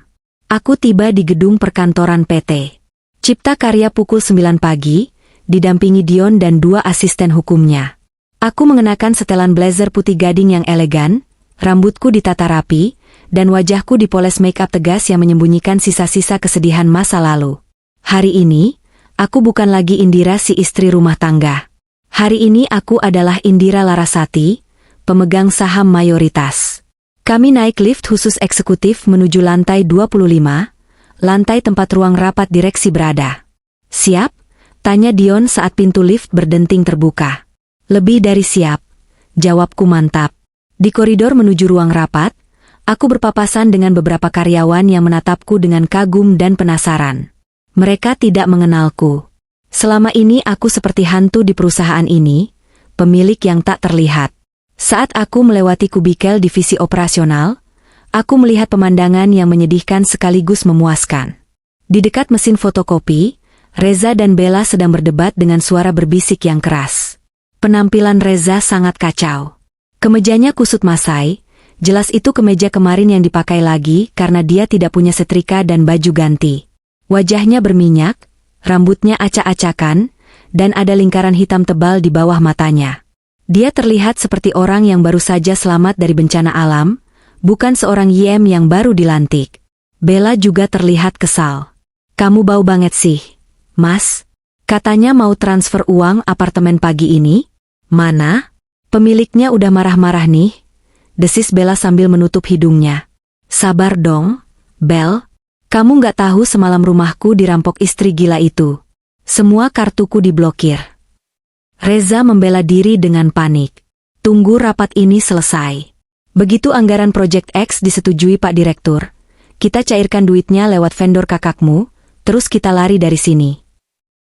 Aku tiba di gedung perkantoran PT Cipta Karya pukul 9 pagi, didampingi Dion dan 2 asisten hukumnya. Aku mengenakan setelan blazer putih gading yang elegan, rambutku ditata rapi, dan wajahku dipoles make-up tegas yang menyembunyikan sisa-sisa kesedihan masa lalu. Hari ini, aku bukan lagi Indira si istri rumah tangga. Hari ini aku adalah Indira Larasati, pemegang saham mayoritas. Kami naik lift khusus eksekutif menuju lantai 25, lantai tempat ruang rapat direksi berada. Siap? Tanya Dion saat pintu lift berdenting terbuka. Lebih dari siap. Jawabku mantap. Di koridor menuju ruang rapat, aku berpapasan dengan beberapa karyawan yang menatapku dengan kagum dan penasaran. Mereka tidak mengenalku. Selama ini aku seperti hantu di perusahaan ini, pemilik yang tak terlihat. Saat aku melewati kubikel divisi operasional, aku melihat pemandangan yang menyedihkan sekaligus memuaskan. Di dekat mesin fotokopi, Reza dan Bella sedang berdebat dengan suara berbisik yang keras. Penampilan Reza sangat kacau. Kemejanya kusut masai, jelas itu kemeja kemarin yang dipakai lagi karena dia tidak punya setrika dan baju ganti. Wajahnya berminyak, rambutnya acak-acakan, dan ada lingkaran hitam tebal di bawah matanya. Dia terlihat seperti orang yang baru saja selamat dari bencana alam, bukan seorang YM yang baru dilantik. Bella juga terlihat kesal. Kamu bau banget sih, Mas. Katanya mau transfer uang apartemen pagi ini. Mana? Pemiliknya udah marah-marah nih. desis Bella sambil menutup hidungnya. Sabar dong, Bel. Kamu nggak tahu semalam rumahku dirampok istri gila itu. Semua kartuku diblokir. Reza membela diri dengan panik. Tunggu rapat ini selesai. Begitu anggaran Project X disetujui Pak Direktur, kita cairkan duitnya lewat vendor kakakmu, terus kita lari dari sini.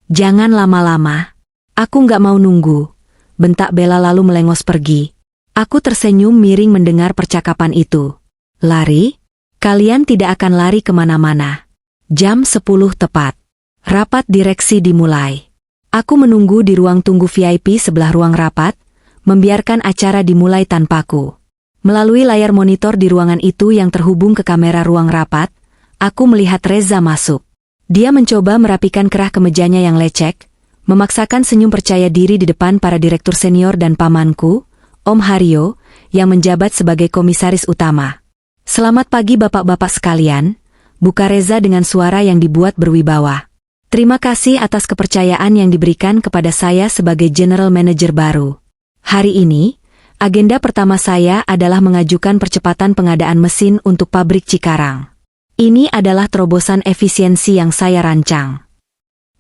Jangan lama-lama. Aku nggak mau nunggu. Bentak Bella lalu melengos pergi. Aku tersenyum miring mendengar percakapan itu. Lari? Kalian tidak akan lari kemana-mana. Jam 10 tepat. Rapat direksi dimulai. Aku menunggu di ruang tunggu VIP sebelah ruang rapat, membiarkan acara dimulai tanpaku. Melalui layar monitor di ruangan itu yang terhubung ke kamera ruang rapat, aku melihat Reza masuk. Dia mencoba merapikan kerah kemejanya yang lecek, memaksakan senyum percaya diri di depan para direktur senior dan pamanku, Om Haryo, yang menjabat sebagai komisaris utama. Selamat pagi bapak-bapak sekalian, buka Reza dengan suara yang dibuat berwibawa. Terima kasih atas kepercayaan yang diberikan kepada saya sebagai General Manager baru. Hari ini, agenda pertama saya adalah mengajukan percepatan pengadaan mesin untuk pabrik Cikarang. Ini adalah terobosan efisiensi yang saya rancang.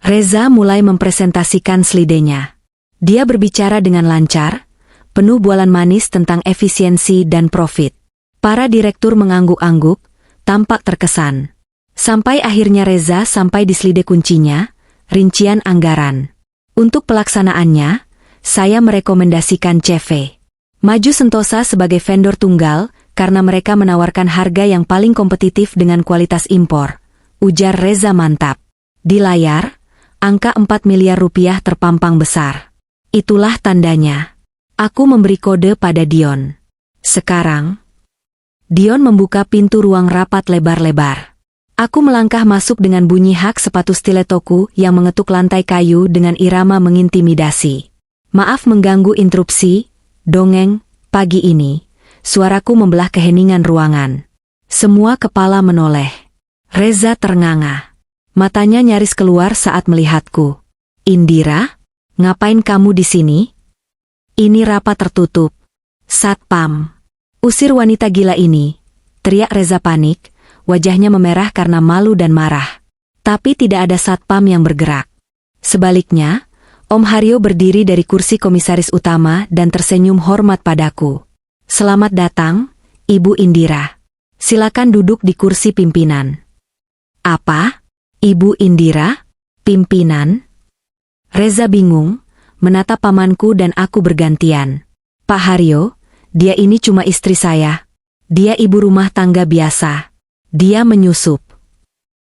Reza mulai mempresentasikan slidenya. Dia berbicara dengan lancar, penuh bualan manis tentang efisiensi dan profit. Para direktur mengangguk-angguk, tampak terkesan. Sampai akhirnya Reza sampai di slide kuncinya, rincian anggaran. Untuk pelaksanaannya, saya merekomendasikan CV. Maju Sentosa sebagai vendor tunggal, karena mereka menawarkan harga yang paling kompetitif dengan kualitas impor. Ujar Reza mantap. Di layar, angka 4 miliar rupiah terpampang besar. Itulah tandanya. Aku memberi kode pada Dion. Sekarang, Dion membuka pintu ruang rapat lebar-lebar. Aku melangkah masuk dengan bunyi hak sepatu stiletoku yang mengetuk lantai kayu dengan irama mengintimidasi. Maaf mengganggu interupsi, dongeng, pagi ini. Suaraku membelah keheningan ruangan. Semua kepala menoleh. Reza ternganga. Matanya nyaris keluar saat melihatku. Indira, ngapain kamu di sini? Ini rapat tertutup. Satpam. Usir wanita gila ini, teriak Reza panik, wajahnya memerah karena malu dan marah. Tapi tidak ada satpam yang bergerak. Sebaliknya, Om Haryo berdiri dari kursi komisaris utama dan tersenyum hormat padaku. Selamat datang, Ibu Indira. Silakan duduk di kursi pimpinan. Apa? Ibu Indira? Pimpinan? Reza bingung, menatap pamanku dan aku bergantian. Pak Haryo, dia ini cuma istri saya. Dia ibu rumah tangga biasa. Dia menyusup.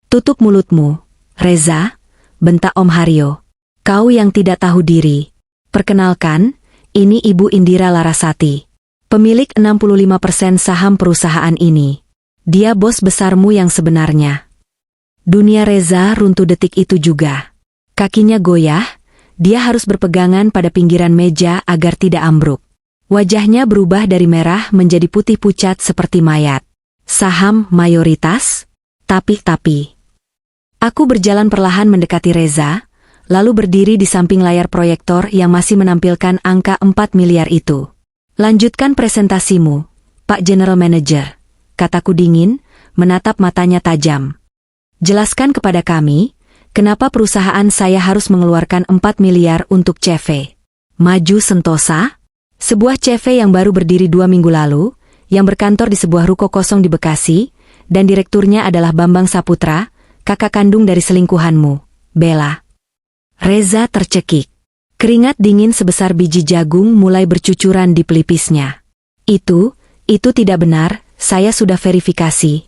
Tutup mulutmu, Reza, bentak Om Haryo. Kau yang tidak tahu diri. Perkenalkan, ini Ibu Indira Larasati. Pemilik 65% saham perusahaan ini. Dia bos besarmu yang sebenarnya. Dunia Reza runtuh detik itu juga. Kakinya goyah, dia harus berpegangan pada pinggiran meja agar tidak ambruk. Wajahnya berubah dari merah menjadi putih pucat seperti mayat. Saham mayoritas? Tapi. Aku berjalan perlahan mendekati Reza, lalu berdiri di samping layar proyektor yang masih menampilkan angka 4 miliar itu. Lanjutkan presentasimu, Pak General Manager, kataku dingin, menatap matanya tajam. Jelaskan kepada kami, kenapa perusahaan saya harus mengeluarkan 4 miliar untuk CV. Maju Sentosa? Sebuah CV yang baru berdiri 2 minggu lalu, yang berkantor di sebuah ruko kosong di Bekasi, dan direkturnya adalah Bambang Saputra, kakak kandung dari selingkuhanmu, Bella. Reza tercekik. Keringat dingin sebesar biji jagung mulai bercucuran di pelipisnya. Itu tidak benar, saya sudah verifikasi.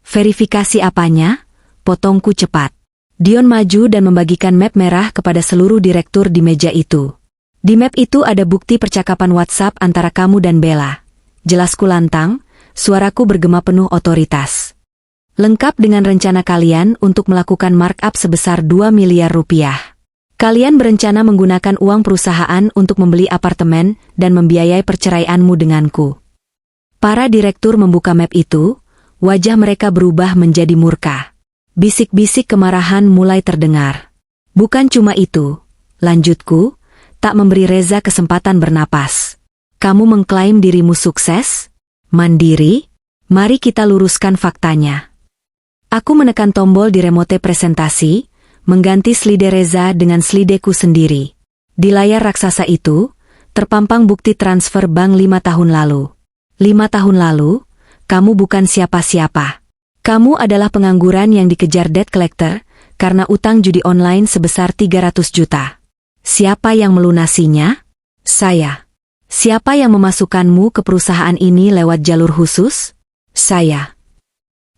Verifikasi apanya? Potongku cepat. Dion maju dan membagikan map merah kepada seluruh direktur di meja itu. Di map itu ada bukti percakapan WhatsApp antara kamu dan Bella. Jelasku lantang, suaraku bergema penuh otoritas. Lengkap dengan rencana kalian untuk melakukan markup sebesar 2 miliar rupiah. Kalian berencana menggunakan uang perusahaan untuk membeli apartemen dan membiayai perceraianmu denganku. Para direktur membuka map itu, wajah mereka berubah menjadi murka. Bisik-bisik kemarahan mulai terdengar. Bukan cuma itu, lanjutku, tak memberi Reza kesempatan bernapas. Kamu mengklaim dirimu sukses? Mandiri? Mari kita luruskan faktanya. Aku menekan tombol di remote presentasi, mengganti slide Reza dengan slideku sendiri. Di layar raksasa itu, terpampang bukti transfer bank 5 tahun lalu. 5 tahun lalu, kamu bukan siapa-siapa. Kamu adalah pengangguran yang dikejar debt collector karena utang judi online sebesar 300 juta. Siapa yang melunasinya? Saya. Siapa yang memasukkanmu ke perusahaan ini lewat jalur khusus? Saya.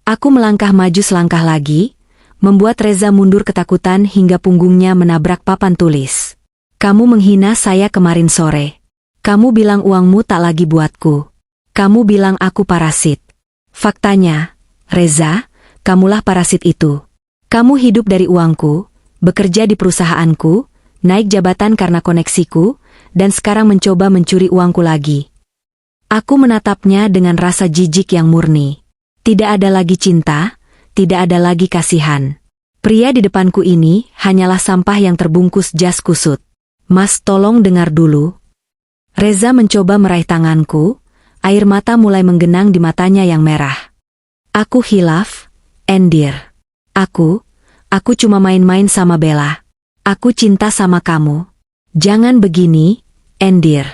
Aku melangkah maju selangkah lagi, membuat Reza mundur ketakutan hingga punggungnya menabrak papan tulis. Kamu menghina saya kemarin sore. Kamu bilang uangmu tak lagi buatku. Kamu bilang aku parasit. Faktanya, Reza, kamulah parasit itu. Kamu hidup dari uangku, bekerja di perusahaanku, naik jabatan karena koneksiku, dan sekarang mencoba mencuri uangku lagi. Aku menatapnya dengan rasa jijik yang murni. Tidak ada lagi cinta, tidak ada lagi kasihan. Pria di depanku ini hanyalah sampah yang terbungkus jas kusut. Mas, tolong dengar dulu. Reza mencoba meraih tanganku, air mata mulai menggenang di matanya yang merah. Aku hilaf, Endir. Aku cuma main-main sama Bella. Aku cinta sama kamu. Jangan begini, Endir.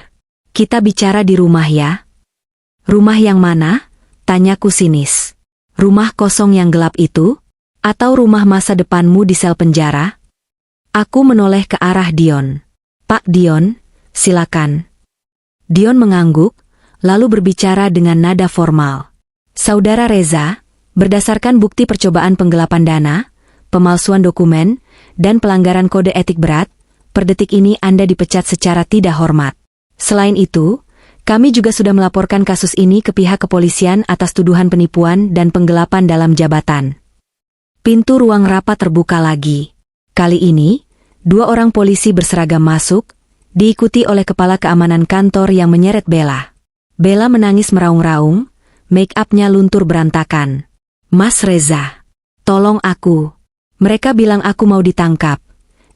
Kita bicara di rumah ya. Rumah yang mana? Tanyaku sinis. Rumah kosong yang gelap itu? Atau rumah masa depanmu di sel penjara? Aku menoleh ke arah Dion. Pak Dion, silakan. Dion mengangguk, lalu berbicara dengan nada formal. Saudara Reza, berdasarkan bukti percobaan penggelapan dana, pemalsuan dokumen, dan pelanggaran kode etik berat, per detik ini Anda dipecat secara tidak hormat. Selain itu, kami juga sudah melaporkan kasus ini ke pihak kepolisian atas tuduhan penipuan dan penggelapan dalam jabatan. Pintu ruang rapat terbuka lagi. Kali ini, 2 orang polisi berseragam masuk, diikuti oleh kepala keamanan kantor yang menyeret Bella. Bella menangis meraung-raung, make-upnya luntur berantakan. Mas Reza, tolong aku. Mereka bilang aku mau ditangkap.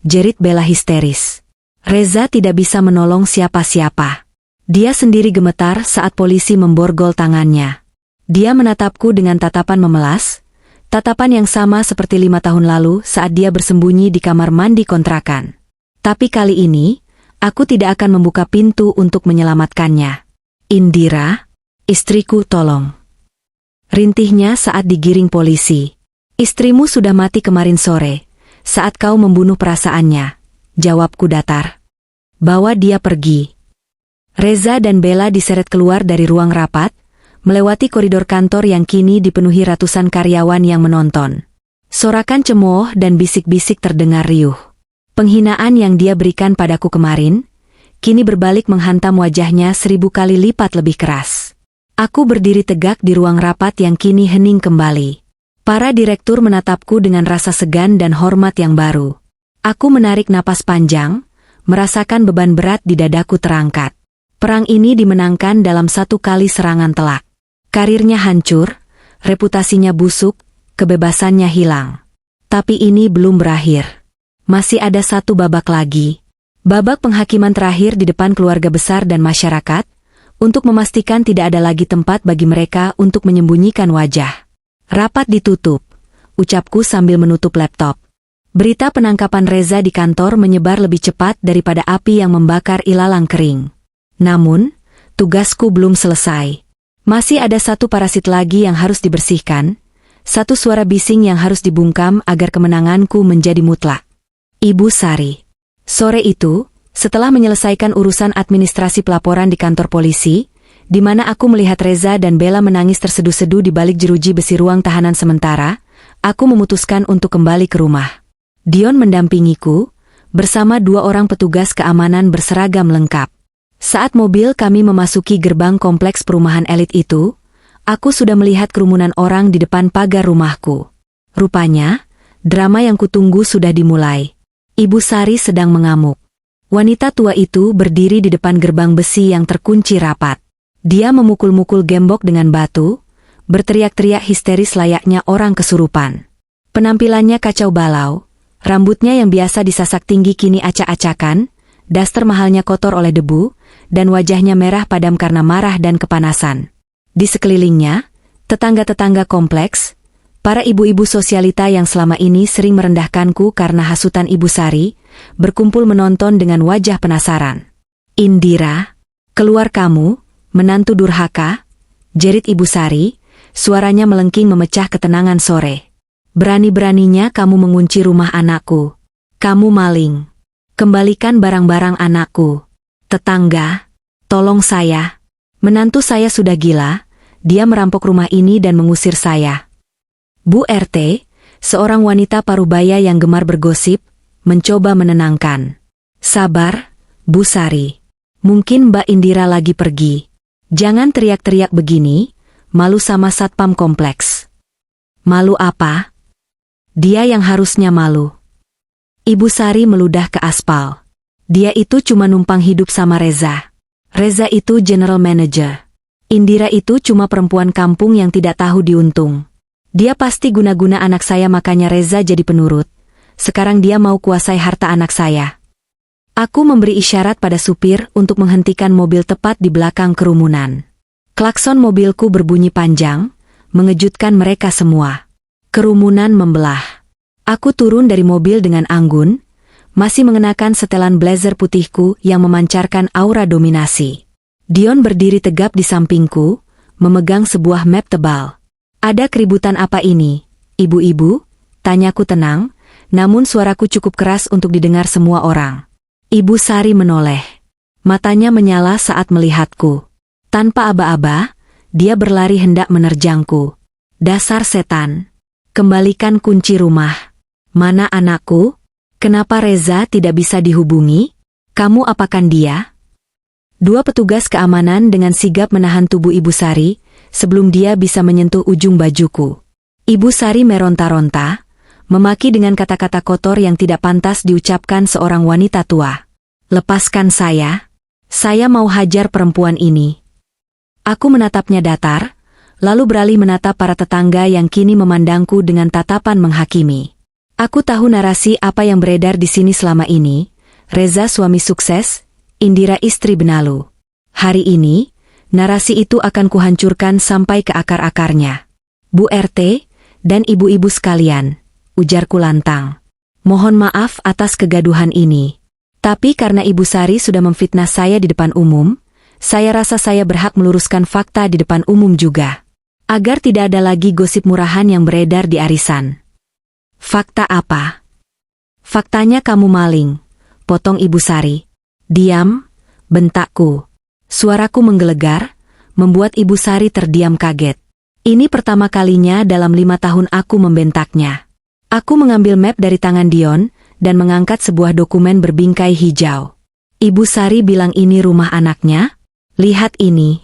Jerit Bella histeris. Reza tidak bisa menolong siapa-siapa. Dia sendiri gemetar saat polisi memborgol tangannya. Dia menatapku dengan tatapan memelas, tatapan yang sama seperti 5 tahun lalu saat dia bersembunyi di kamar mandi kontrakan. Tapi kali ini, aku tidak akan membuka pintu untuk menyelamatkannya. Indira, istriku tolong. Rintihnya saat digiring polisi. Istrimu sudah mati kemarin sore, saat kau membunuh perasaannya. Jawabku datar. Bawa dia pergi. Reza dan Bella diseret keluar dari ruang rapat, melewati koridor kantor yang kini dipenuhi ratusan karyawan yang menonton. Sorakan cemooh dan bisik-bisik terdengar riuh. Penghinaan yang dia berikan padaku kemarin, kini berbalik menghantam wajahnya 1000 kali lipat lebih keras. Aku berdiri tegak di ruang rapat yang kini hening kembali. Para direktur menatapku dengan rasa segan dan hormat yang baru. Aku menarik napas panjang, merasakan beban berat di dadaku terangkat. Perang ini dimenangkan dalam 1 kali serangan telak. Karirnya hancur, reputasinya busuk, kebebasannya hilang. Tapi ini belum berakhir. Masih ada 1 babak lagi. Babak penghakiman terakhir di depan keluarga besar dan masyarakat, untuk memastikan tidak ada lagi tempat bagi mereka untuk menyembunyikan wajah. Rapat ditutup, ucapku sambil menutup laptop. Berita penangkapan Reza di kantor menyebar lebih cepat daripada api yang membakar ilalang kering. Namun, tugasku belum selesai. Masih ada 1 parasit lagi yang harus dibersihkan, 1 suara bising yang harus dibungkam agar kemenanganku menjadi mutlak. Ibu Sari. Sore itu, setelah menyelesaikan urusan administrasi pelaporan di kantor polisi, di mana aku melihat Reza dan Bella menangis terseduh-seduh di balik jeruji besi ruang tahanan sementara, aku memutuskan untuk kembali ke rumah. Dion mendampingiku, bersama 2 orang petugas keamanan berseragam lengkap. Saat mobil kami memasuki gerbang kompleks perumahan elit itu, aku sudah melihat kerumunan orang di depan pagar rumahku. Rupanya, drama yang kutunggu sudah dimulai. Ibu Sari sedang mengamuk. Wanita tua itu berdiri di depan gerbang besi yang terkunci rapat. Dia memukul-mukul gembok dengan batu, berteriak-teriak histeris layaknya orang kesurupan. Penampilannya kacau balau, rambutnya yang biasa disasak tinggi kini acak-acakan, daster mahalnya kotor oleh debu, dan wajahnya merah padam karena marah dan kepanasan. Di sekelilingnya, tetangga-tetangga kompleks, para ibu-ibu sosialita yang selama ini sering merendahkanku karena hasutan Ibu Sari, berkumpul menonton dengan wajah penasaran. "Indira, keluar kamu, menantu durhaka," jerit Ibu Sari, suaranya melengking memecah ketenangan sore. "Berani-beraninya kamu mengunci rumah anakku. Kamu maling. Kembalikan barang-barang anakku. Tetangga, tolong saya. Menantu saya sudah gila, dia merampok rumah ini dan mengusir saya." Bu RT, seorang wanita parubaya yang gemar bergosip, mencoba menenangkan. "Sabar, Bu Sari. Mungkin Mbak Indira lagi pergi. Jangan teriak-teriak begini, malu sama satpam kompleks." "Malu apa? Dia yang harusnya malu." Ibu Sari meludah ke aspal. "Dia itu cuma numpang hidup sama Reza. Reza itu general manager. Indira itu cuma perempuan kampung yang tidak tahu diuntung. Dia pasti guna-guna anak saya makanya Reza jadi penurut. Sekarang dia mau kuasai harta anak saya." Aku memberi isyarat pada supir untuk menghentikan mobil tepat di belakang kerumunan. Klakson mobilku berbunyi panjang, mengejutkan mereka semua. Kerumunan membelah. Aku turun dari mobil dengan anggun, masih mengenakan setelan blazer putihku yang memancarkan aura dominasi. Dion berdiri tegap di sampingku, memegang sebuah map tebal. "Ada keributan apa ini, ibu-ibu?" tanyaku tenang, namun suaraku cukup keras untuk didengar semua orang. Ibu Sari menoleh. Matanya menyala saat melihatku. Tanpa aba-aba, dia berlari hendak menerjangku. "Dasar setan. Kembalikan kunci rumah. Mana anakku? Kenapa Reza tidak bisa dihubungi? Kamu apakan dia?" Dua petugas keamanan dengan sigap menahan tubuh Ibu Sari, sebelum dia bisa menyentuh ujung bajuku. Ibu Sari meronta-ronta, memaki dengan kata-kata kotor yang tidak pantas diucapkan seorang wanita tua. "Lepaskan saya. Saya mau hajar perempuan ini." Aku menatapnya datar, lalu beralih menatap para tetangga yang kini memandangku dengan tatapan menghakimi. Aku tahu narasi apa yang beredar di sini selama ini. Reza suami sukses, Indira istri benalu. Hari ini, narasi itu akan kuhancurkan sampai ke akar-akarnya. "Bu RT, dan ibu-ibu sekalian," ujarku lantang. "Mohon maaf atas kegaduhan ini. Tapi karena Ibu Sari sudah memfitnah saya di depan umum, saya rasa saya berhak meluruskan fakta di depan umum juga. Agar tidak ada lagi gosip murahan yang beredar di arisan." "Fakta apa?" "Faktanya kamu maling," potong Ibu Sari. "Diam," bentakku. Suaraku menggelegar, membuat Ibu Sari terdiam kaget. Ini pertama kalinya dalam 5 tahun aku membentaknya. Aku mengambil map dari tangan Dion, dan mengangkat sebuah dokumen berbingkai hijau. "Ibu Sari bilang ini rumah anaknya? Lihat ini."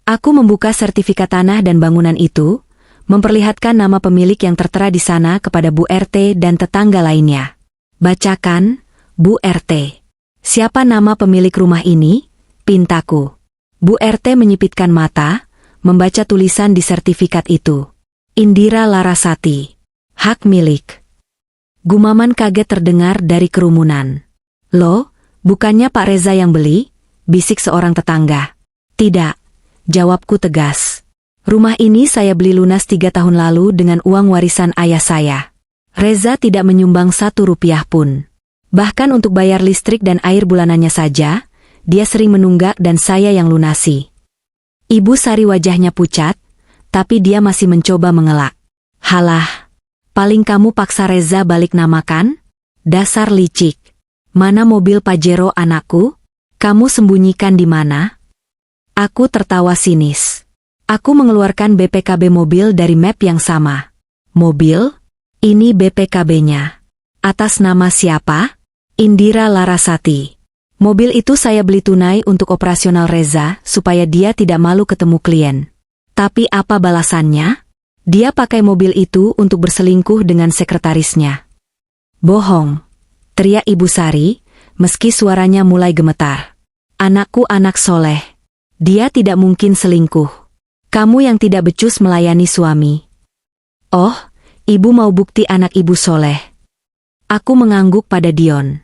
Aku membuka sertifikat tanah dan bangunan itu, memperlihatkan nama pemilik yang tertera di sana kepada Bu RT dan tetangga lainnya. "Bacakan, Bu RT. Siapa nama pemilik rumah ini?" pintaku. Bu RT menyipitkan mata, membaca tulisan di sertifikat itu. "Indira Larasati. Hak milik." Gumaman kaget terdengar dari kerumunan. "Loh, bukannya Pak Reza yang beli?" bisik seorang tetangga. "Tidak," jawabku tegas. "Rumah ini saya beli lunas 3 tahun lalu dengan uang warisan ayah saya. Reza tidak menyumbang 1 rupiah pun. Bahkan untuk bayar listrik dan air bulanannya saja, dia sering menunggak dan saya yang lunasi." Ibu Sari wajahnya pucat, tapi dia masih mencoba mengelak. "Halah, paling kamu paksa Reza balik namakan? Dasar licik. Mana mobil Pajero anakku? Kamu sembunyikan di mana?" Aku tertawa sinis. Aku mengeluarkan BPKB mobil dari map yang sama. "Mobil? Ini BPKB-nya. Atas nama siapa?" "Indira Larasati. Mobil itu saya beli tunai untuk operasional Reza supaya dia tidak malu ketemu klien. Tapi apa balasannya? Dia pakai mobil itu untuk berselingkuh dengan sekretarisnya." "Bohong," teriak Ibu Sari, meski suaranya mulai gemetar. "Anakku anak soleh. Dia tidak mungkin selingkuh. Kamu yang tidak becus melayani suami." "Oh, ibu mau bukti anak ibu soleh?" Aku mengangguk pada Dion.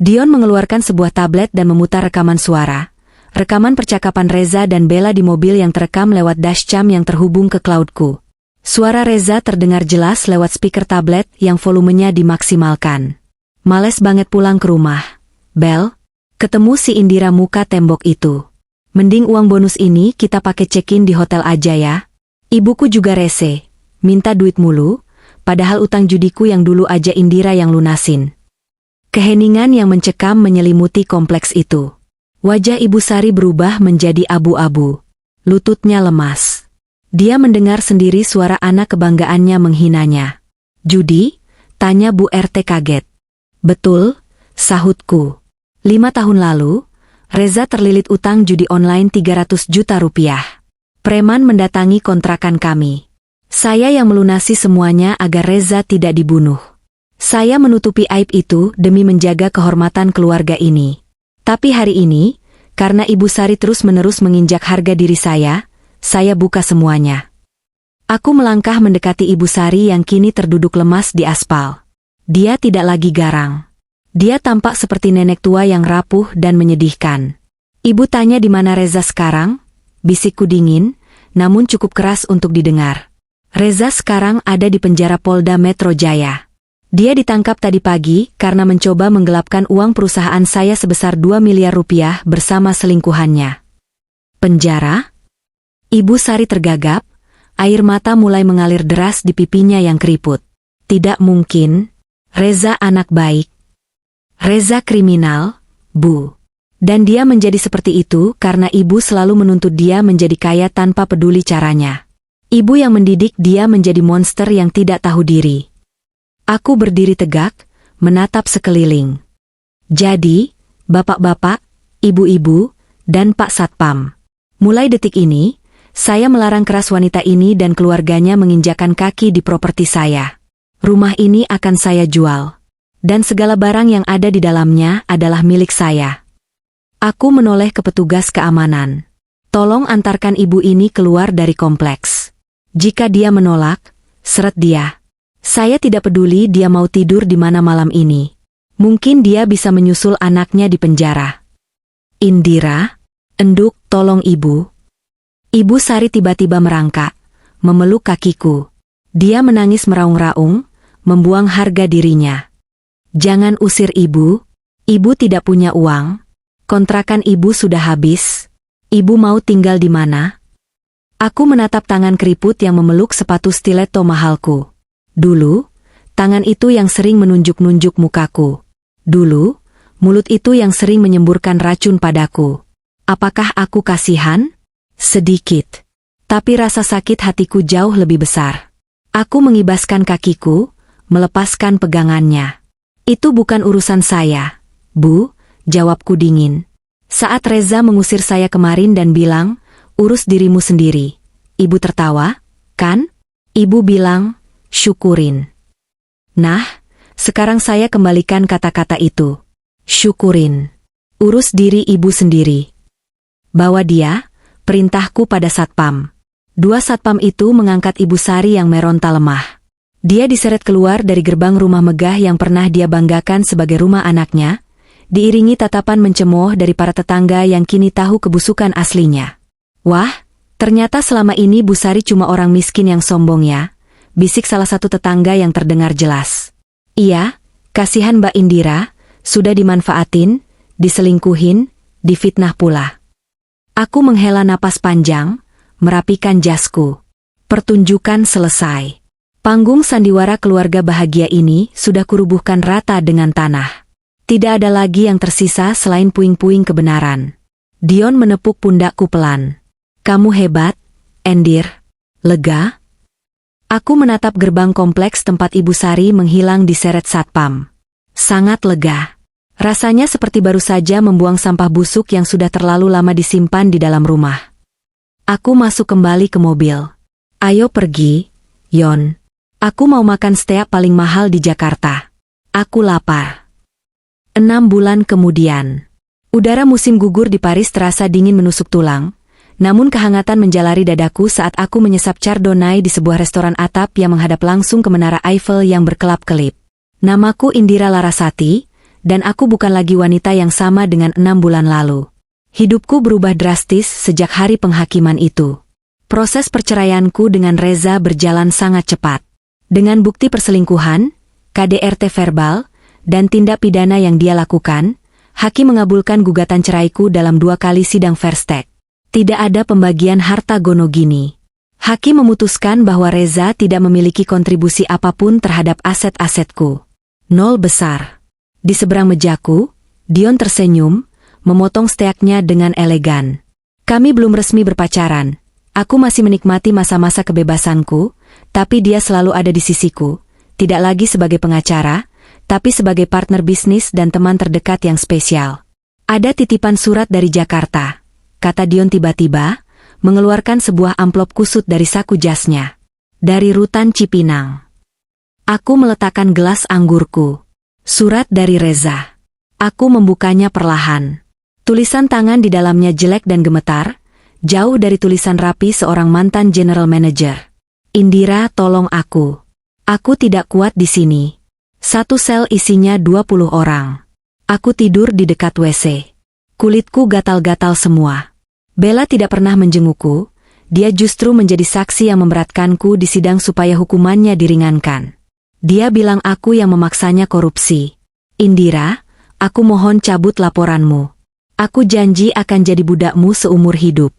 Dion mengeluarkan sebuah tablet dan memutar rekaman suara. rekaman percakapan Reza dan Bella di mobil yang terekam lewat dashcam yang terhubung ke cloudku. Suara Reza terdengar jelas lewat speaker tablet yang volumenya dimaksimalkan. Males banget pulang ke rumah. Bel, ketemu si Indira muka tembok itu. Mending uang bonus ini kita pakai check-in di hotel aja ya. Ibuku juga rese, minta duit mulu, padahal utang judiku yang dulu aja Indira yang lunasin. Keheningan yang mencekam menyelimuti kompleks itu. Wajah Ibu Sari berubah menjadi abu-abu. Lututnya lemas. Dia mendengar sendiri suara anak kebanggaannya menghinanya. Judi? Tanya Bu RT kaget. Betul, sahutku. 5 tahun lalu, Reza terlilit utang judi online 300 juta rupiah. Preman mendatangi kontrakan kami. Saya yang melunasi semuanya agar Reza tidak dibunuh. Saya menutupi aib itu demi menjaga kehormatan keluarga ini. Tapi hari ini, karena Ibu Sari terus-menerus menginjak harga diri saya buka semuanya. Aku melangkah mendekati Ibu Sari yang kini terduduk lemas di aspal. Dia tidak lagi garang. Dia tampak seperti nenek tua yang rapuh dan menyedihkan. Ibu tanya di mana Reza sekarang? Bisikku dingin, namun cukup keras untuk didengar. Reza sekarang ada di penjara Polda Metro Jaya. Dia ditangkap tadi pagi karena mencoba menggelapkan uang perusahaan saya sebesar 2 miliar rupiah bersama selingkuhannya. Penjara? Ibu Sari tergagap, air mata mulai mengalir deras di pipinya yang keriput. Tidak mungkin, Reza anak baik. Reza kriminal, Bu. Dan dia menjadi seperti itu karena ibu selalu menuntut dia menjadi kaya tanpa peduli caranya. Ibu yang mendidik dia menjadi monster yang tidak tahu diri. Aku berdiri tegak, menatap sekeliling. Jadi, bapak-bapak, ibu-ibu, dan Pak Satpam. Mulai detik ini, saya melarang keras wanita ini dan keluarganya menginjakan kaki di properti saya. Rumah ini akan saya jual. Dan segala barang yang ada di dalamnya adalah milik saya. Aku menoleh ke petugas keamanan. Tolong antarkan ibu ini keluar dari kompleks. Jika dia menolak, seret dia. Saya tidak peduli dia mau tidur di mana malam ini. Mungkin dia bisa menyusul anaknya di penjara. Indira, enduk, tolong ibu. Ibu Sari tiba-tiba merangkak, memeluk kakiku. Dia menangis meraung-raung, membuang harga dirinya. Jangan usir ibu. Ibu tidak punya uang. Kontrakan ibu sudah habis. Ibu mau tinggal di mana? Aku menatap tangan keriput yang memeluk sepatu stiletto mahalku. Dulu, tangan itu yang sering menunjuk-nunjuk mukaku. Dulu, mulut itu yang sering menyemburkan racun padaku. Apakah aku kasihan? Sedikit. Tapi rasa sakit hatiku jauh lebih besar. Aku mengibaskan kakiku, melepaskan pegangannya. Itu bukan urusan saya, Bu, jawabku dingin. Saat Reza mengusir saya kemarin dan bilang, urus dirimu sendiri. Ibu tertawa, kan? Ibu bilang, syukurin. Nah, sekarang saya kembalikan kata-kata itu. Syukurin. Urus diri ibu sendiri. Bawa dia, perintahku pada satpam. 2 satpam itu mengangkat Ibu Sari yang meronta lemah. Dia diseret keluar dari gerbang rumah megah yang pernah dia banggakan sebagai rumah anaknya, diiringi tatapan mencemooh dari para tetangga yang kini tahu kebusukan aslinya. Wah, ternyata selama ini Bu Sari cuma orang miskin yang sombong ya, bisik salah satu tetangga yang terdengar jelas. Iya, kasihan Mbak Indira, sudah dimanfaatin, diselingkuhin, difitnah pula. Aku menghela napas panjang, merapikan jasku. Pertunjukan selesai. Panggung sandiwara keluarga bahagia ini sudah kurubuhkan rata dengan tanah. Tidak ada lagi yang tersisa selain puing-puing kebenaran. Dion menepuk pundakku pelan. Kamu hebat, Endir. Lega? Aku menatap gerbang kompleks tempat Ibu Sari menghilang diseret satpam. Sangat lega. Rasanya seperti baru saja membuang sampah busuk yang sudah terlalu lama disimpan di dalam rumah. Aku masuk kembali ke mobil. Ayo pergi, Yon. Aku mau makan steak paling mahal di Jakarta. Aku lapar. 6 bulan kemudian. Udara musim gugur di Paris terasa dingin menusuk tulang, namun kehangatan menjalari dadaku saat aku menyesap chardonnay di sebuah restoran atap yang menghadap langsung ke menara Eiffel yang berkelap-kelip. Namaku Indira Larasati, dan aku bukan lagi wanita yang sama dengan 6 bulan lalu. Hidupku berubah drastis sejak hari penghakiman itu. Proses perceraianku dengan Reza berjalan sangat cepat. Dengan bukti perselingkuhan, KDRT verbal, dan tindak pidana yang dia lakukan, hakim mengabulkan gugatan ceraiku dalam 2 kali sidang Verstek. Tidak ada pembagian harta gono gini. Hakim memutuskan bahwa Reza tidak memiliki kontribusi apapun terhadap aset-asetku. 0 besar. Di seberang mejaku, Dion tersenyum, memotong steaknya dengan elegan. Kami belum resmi berpacaran. Aku masih menikmati masa-masa kebebasanku, tapi dia selalu ada di sisiku, tidak lagi sebagai pengacara, tapi sebagai partner bisnis dan teman terdekat yang spesial. Ada titipan surat dari Jakarta, kata Dion tiba-tiba, mengeluarkan sebuah amplop kusut dari saku jasnya. Dari Rutan Cipinang. Aku meletakkan gelas anggurku. Surat dari Reza. Aku membukanya perlahan. Tulisan tangan di dalamnya jelek dan gemetar, jauh dari tulisan rapi seorang mantan general manager. Indira, tolong aku. Aku tidak kuat di sini. 1 sel isinya 20 orang. Aku tidur di dekat WC. Kulitku gatal-gatal semua. Bella tidak pernah menjengukku, dia justru menjadi saksi yang memberatkanku di sidang supaya hukumannya diringankan. Dia bilang aku yang memaksanya korupsi. Indira, aku mohon cabut laporanmu. Aku janji akan jadi budakmu seumur hidup.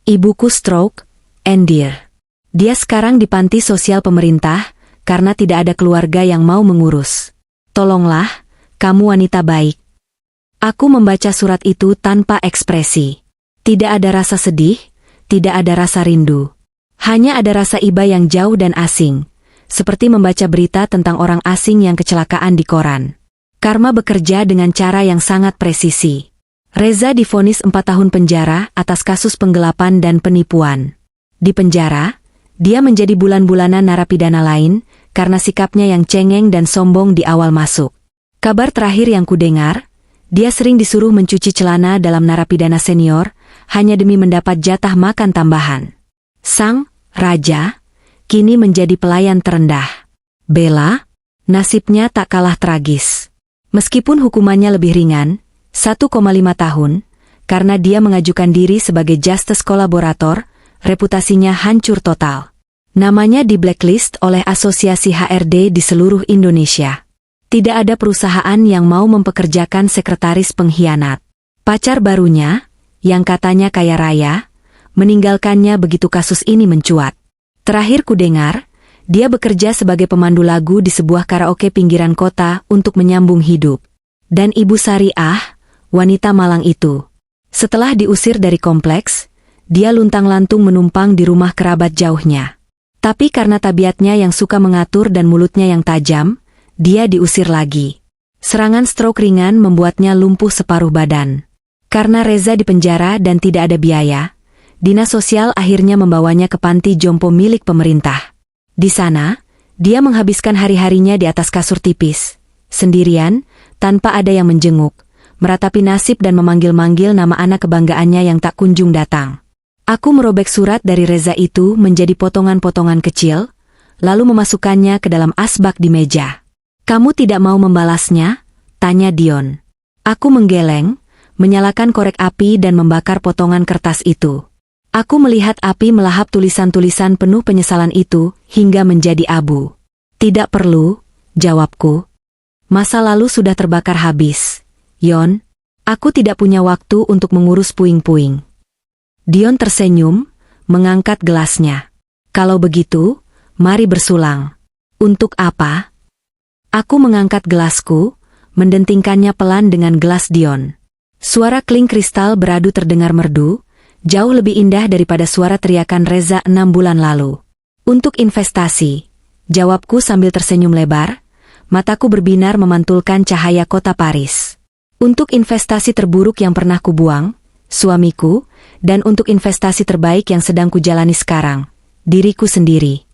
Ibuku stroke, Endir. Dia sekarang di panti sosial pemerintah, karena tidak ada keluarga yang mau mengurus. Tolonglah, kamu wanita baik. Aku membaca surat itu tanpa ekspresi. Tidak ada rasa sedih, tidak ada rasa rindu. Hanya ada rasa iba yang jauh dan asing, seperti membaca berita tentang orang asing yang kecelakaan di koran. Karma bekerja dengan cara yang sangat presisi. Reza divonis 4 tahun penjara atas kasus penggelapan dan penipuan. Di penjara, dia menjadi bulan-bulanan narapidana lain, karena sikapnya yang cengeng dan sombong di awal masuk. Kabar terakhir yang kudengar, dia sering disuruh mencuci celana dalam narapidana senior, hanya demi mendapat jatah makan tambahan. Sang raja kini menjadi pelayan terendah. Bella, nasibnya tak kalah tragis. Meskipun hukumannya lebih ringan, 1,5 tahun, karena dia mengajukan diri sebagai justice kolaborator, reputasinya hancur total. Namanya di blacklist oleh Asosiasi HRD di seluruh Indonesia. Tidak ada perusahaan yang mau mempekerjakan sekretaris pengkhianat. Pacar barunya, yang katanya kaya raya, meninggalkannya begitu kasus ini mencuat. Terakhir kudengar, dia bekerja sebagai pemandu lagu di sebuah karaoke pinggiran kota untuk menyambung hidup. Dan Ibu Sariah, wanita malang itu. Setelah diusir dari kompleks, dia luntang-lantung menumpang di rumah kerabat jauhnya. Tapi karena tabiatnya yang suka mengatur dan mulutnya yang tajam, dia diusir lagi. Serangan stroke ringan membuatnya lumpuh separuh badan. Karena Reza di penjara dan tidak ada biaya, Dinas Sosial akhirnya membawanya ke panti jompo milik pemerintah. Di sana, dia menghabiskan hari-harinya di atas kasur tipis, sendirian, tanpa ada yang menjenguk, meratapi nasib dan memanggil-manggil nama anak kebanggaannya yang tak kunjung datang. Aku merobek surat dari Reza itu menjadi potongan-potongan kecil, lalu memasukkannya ke dalam asbak di meja. Kamu tidak mau membalasnya? Tanya Dion. Aku menggeleng, menyalakan korek api dan membakar potongan kertas itu. Aku melihat api melahap tulisan-tulisan penuh penyesalan itu hingga menjadi abu. Tidak perlu, jawabku. Masa lalu sudah terbakar habis. Yon, aku tidak punya waktu untuk mengurus puing-puing. Dion tersenyum, mengangkat gelasnya. Kalau begitu, mari bersulang. Untuk apa? Aku mengangkat gelasku, mendentingkannya pelan dengan gelas Dion. Suara kling kristal beradu terdengar merdu, jauh lebih indah daripada suara teriakan Reza 6 bulan lalu. Untuk investasi, jawabku sambil tersenyum lebar, mataku berbinar memantulkan cahaya kota Paris. Untuk investasi terburuk yang pernah kubuang, suamiku, dan untuk investasi terbaik yang sedang kujalani sekarang, diriku sendiri.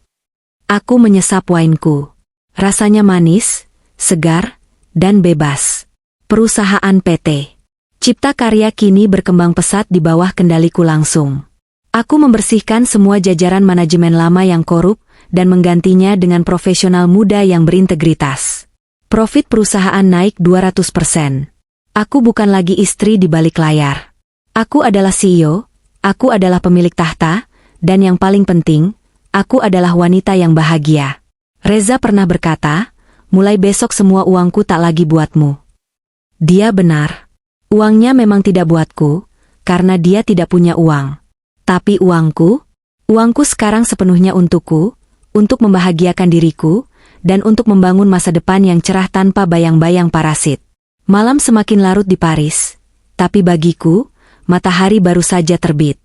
Aku menyesap wainku. Rasanya manis, segar, dan bebas. Perusahaan PT Cipta Karya kini berkembang pesat di bawah kendaliku langsung. Aku membersihkan semua jajaran manajemen lama yang korup dan menggantinya dengan profesional muda yang berintegritas. Profit perusahaan naik 200%. Aku bukan lagi istri di balik layar. Aku adalah CEO, aku adalah pemilik tahta, dan yang paling penting, aku adalah wanita yang bahagia. Reza pernah berkata, mulai besok semua uangku tak lagi buatmu. Dia benar. Uangnya memang tidak buatku, karena dia tidak punya uang. Tapi uangku sekarang sepenuhnya untukku, untuk membahagiakan diriku, dan untuk membangun masa depan yang cerah tanpa bayang-bayang parasit. Malam semakin larut di Paris, tapi bagiku, matahari baru saja terbit.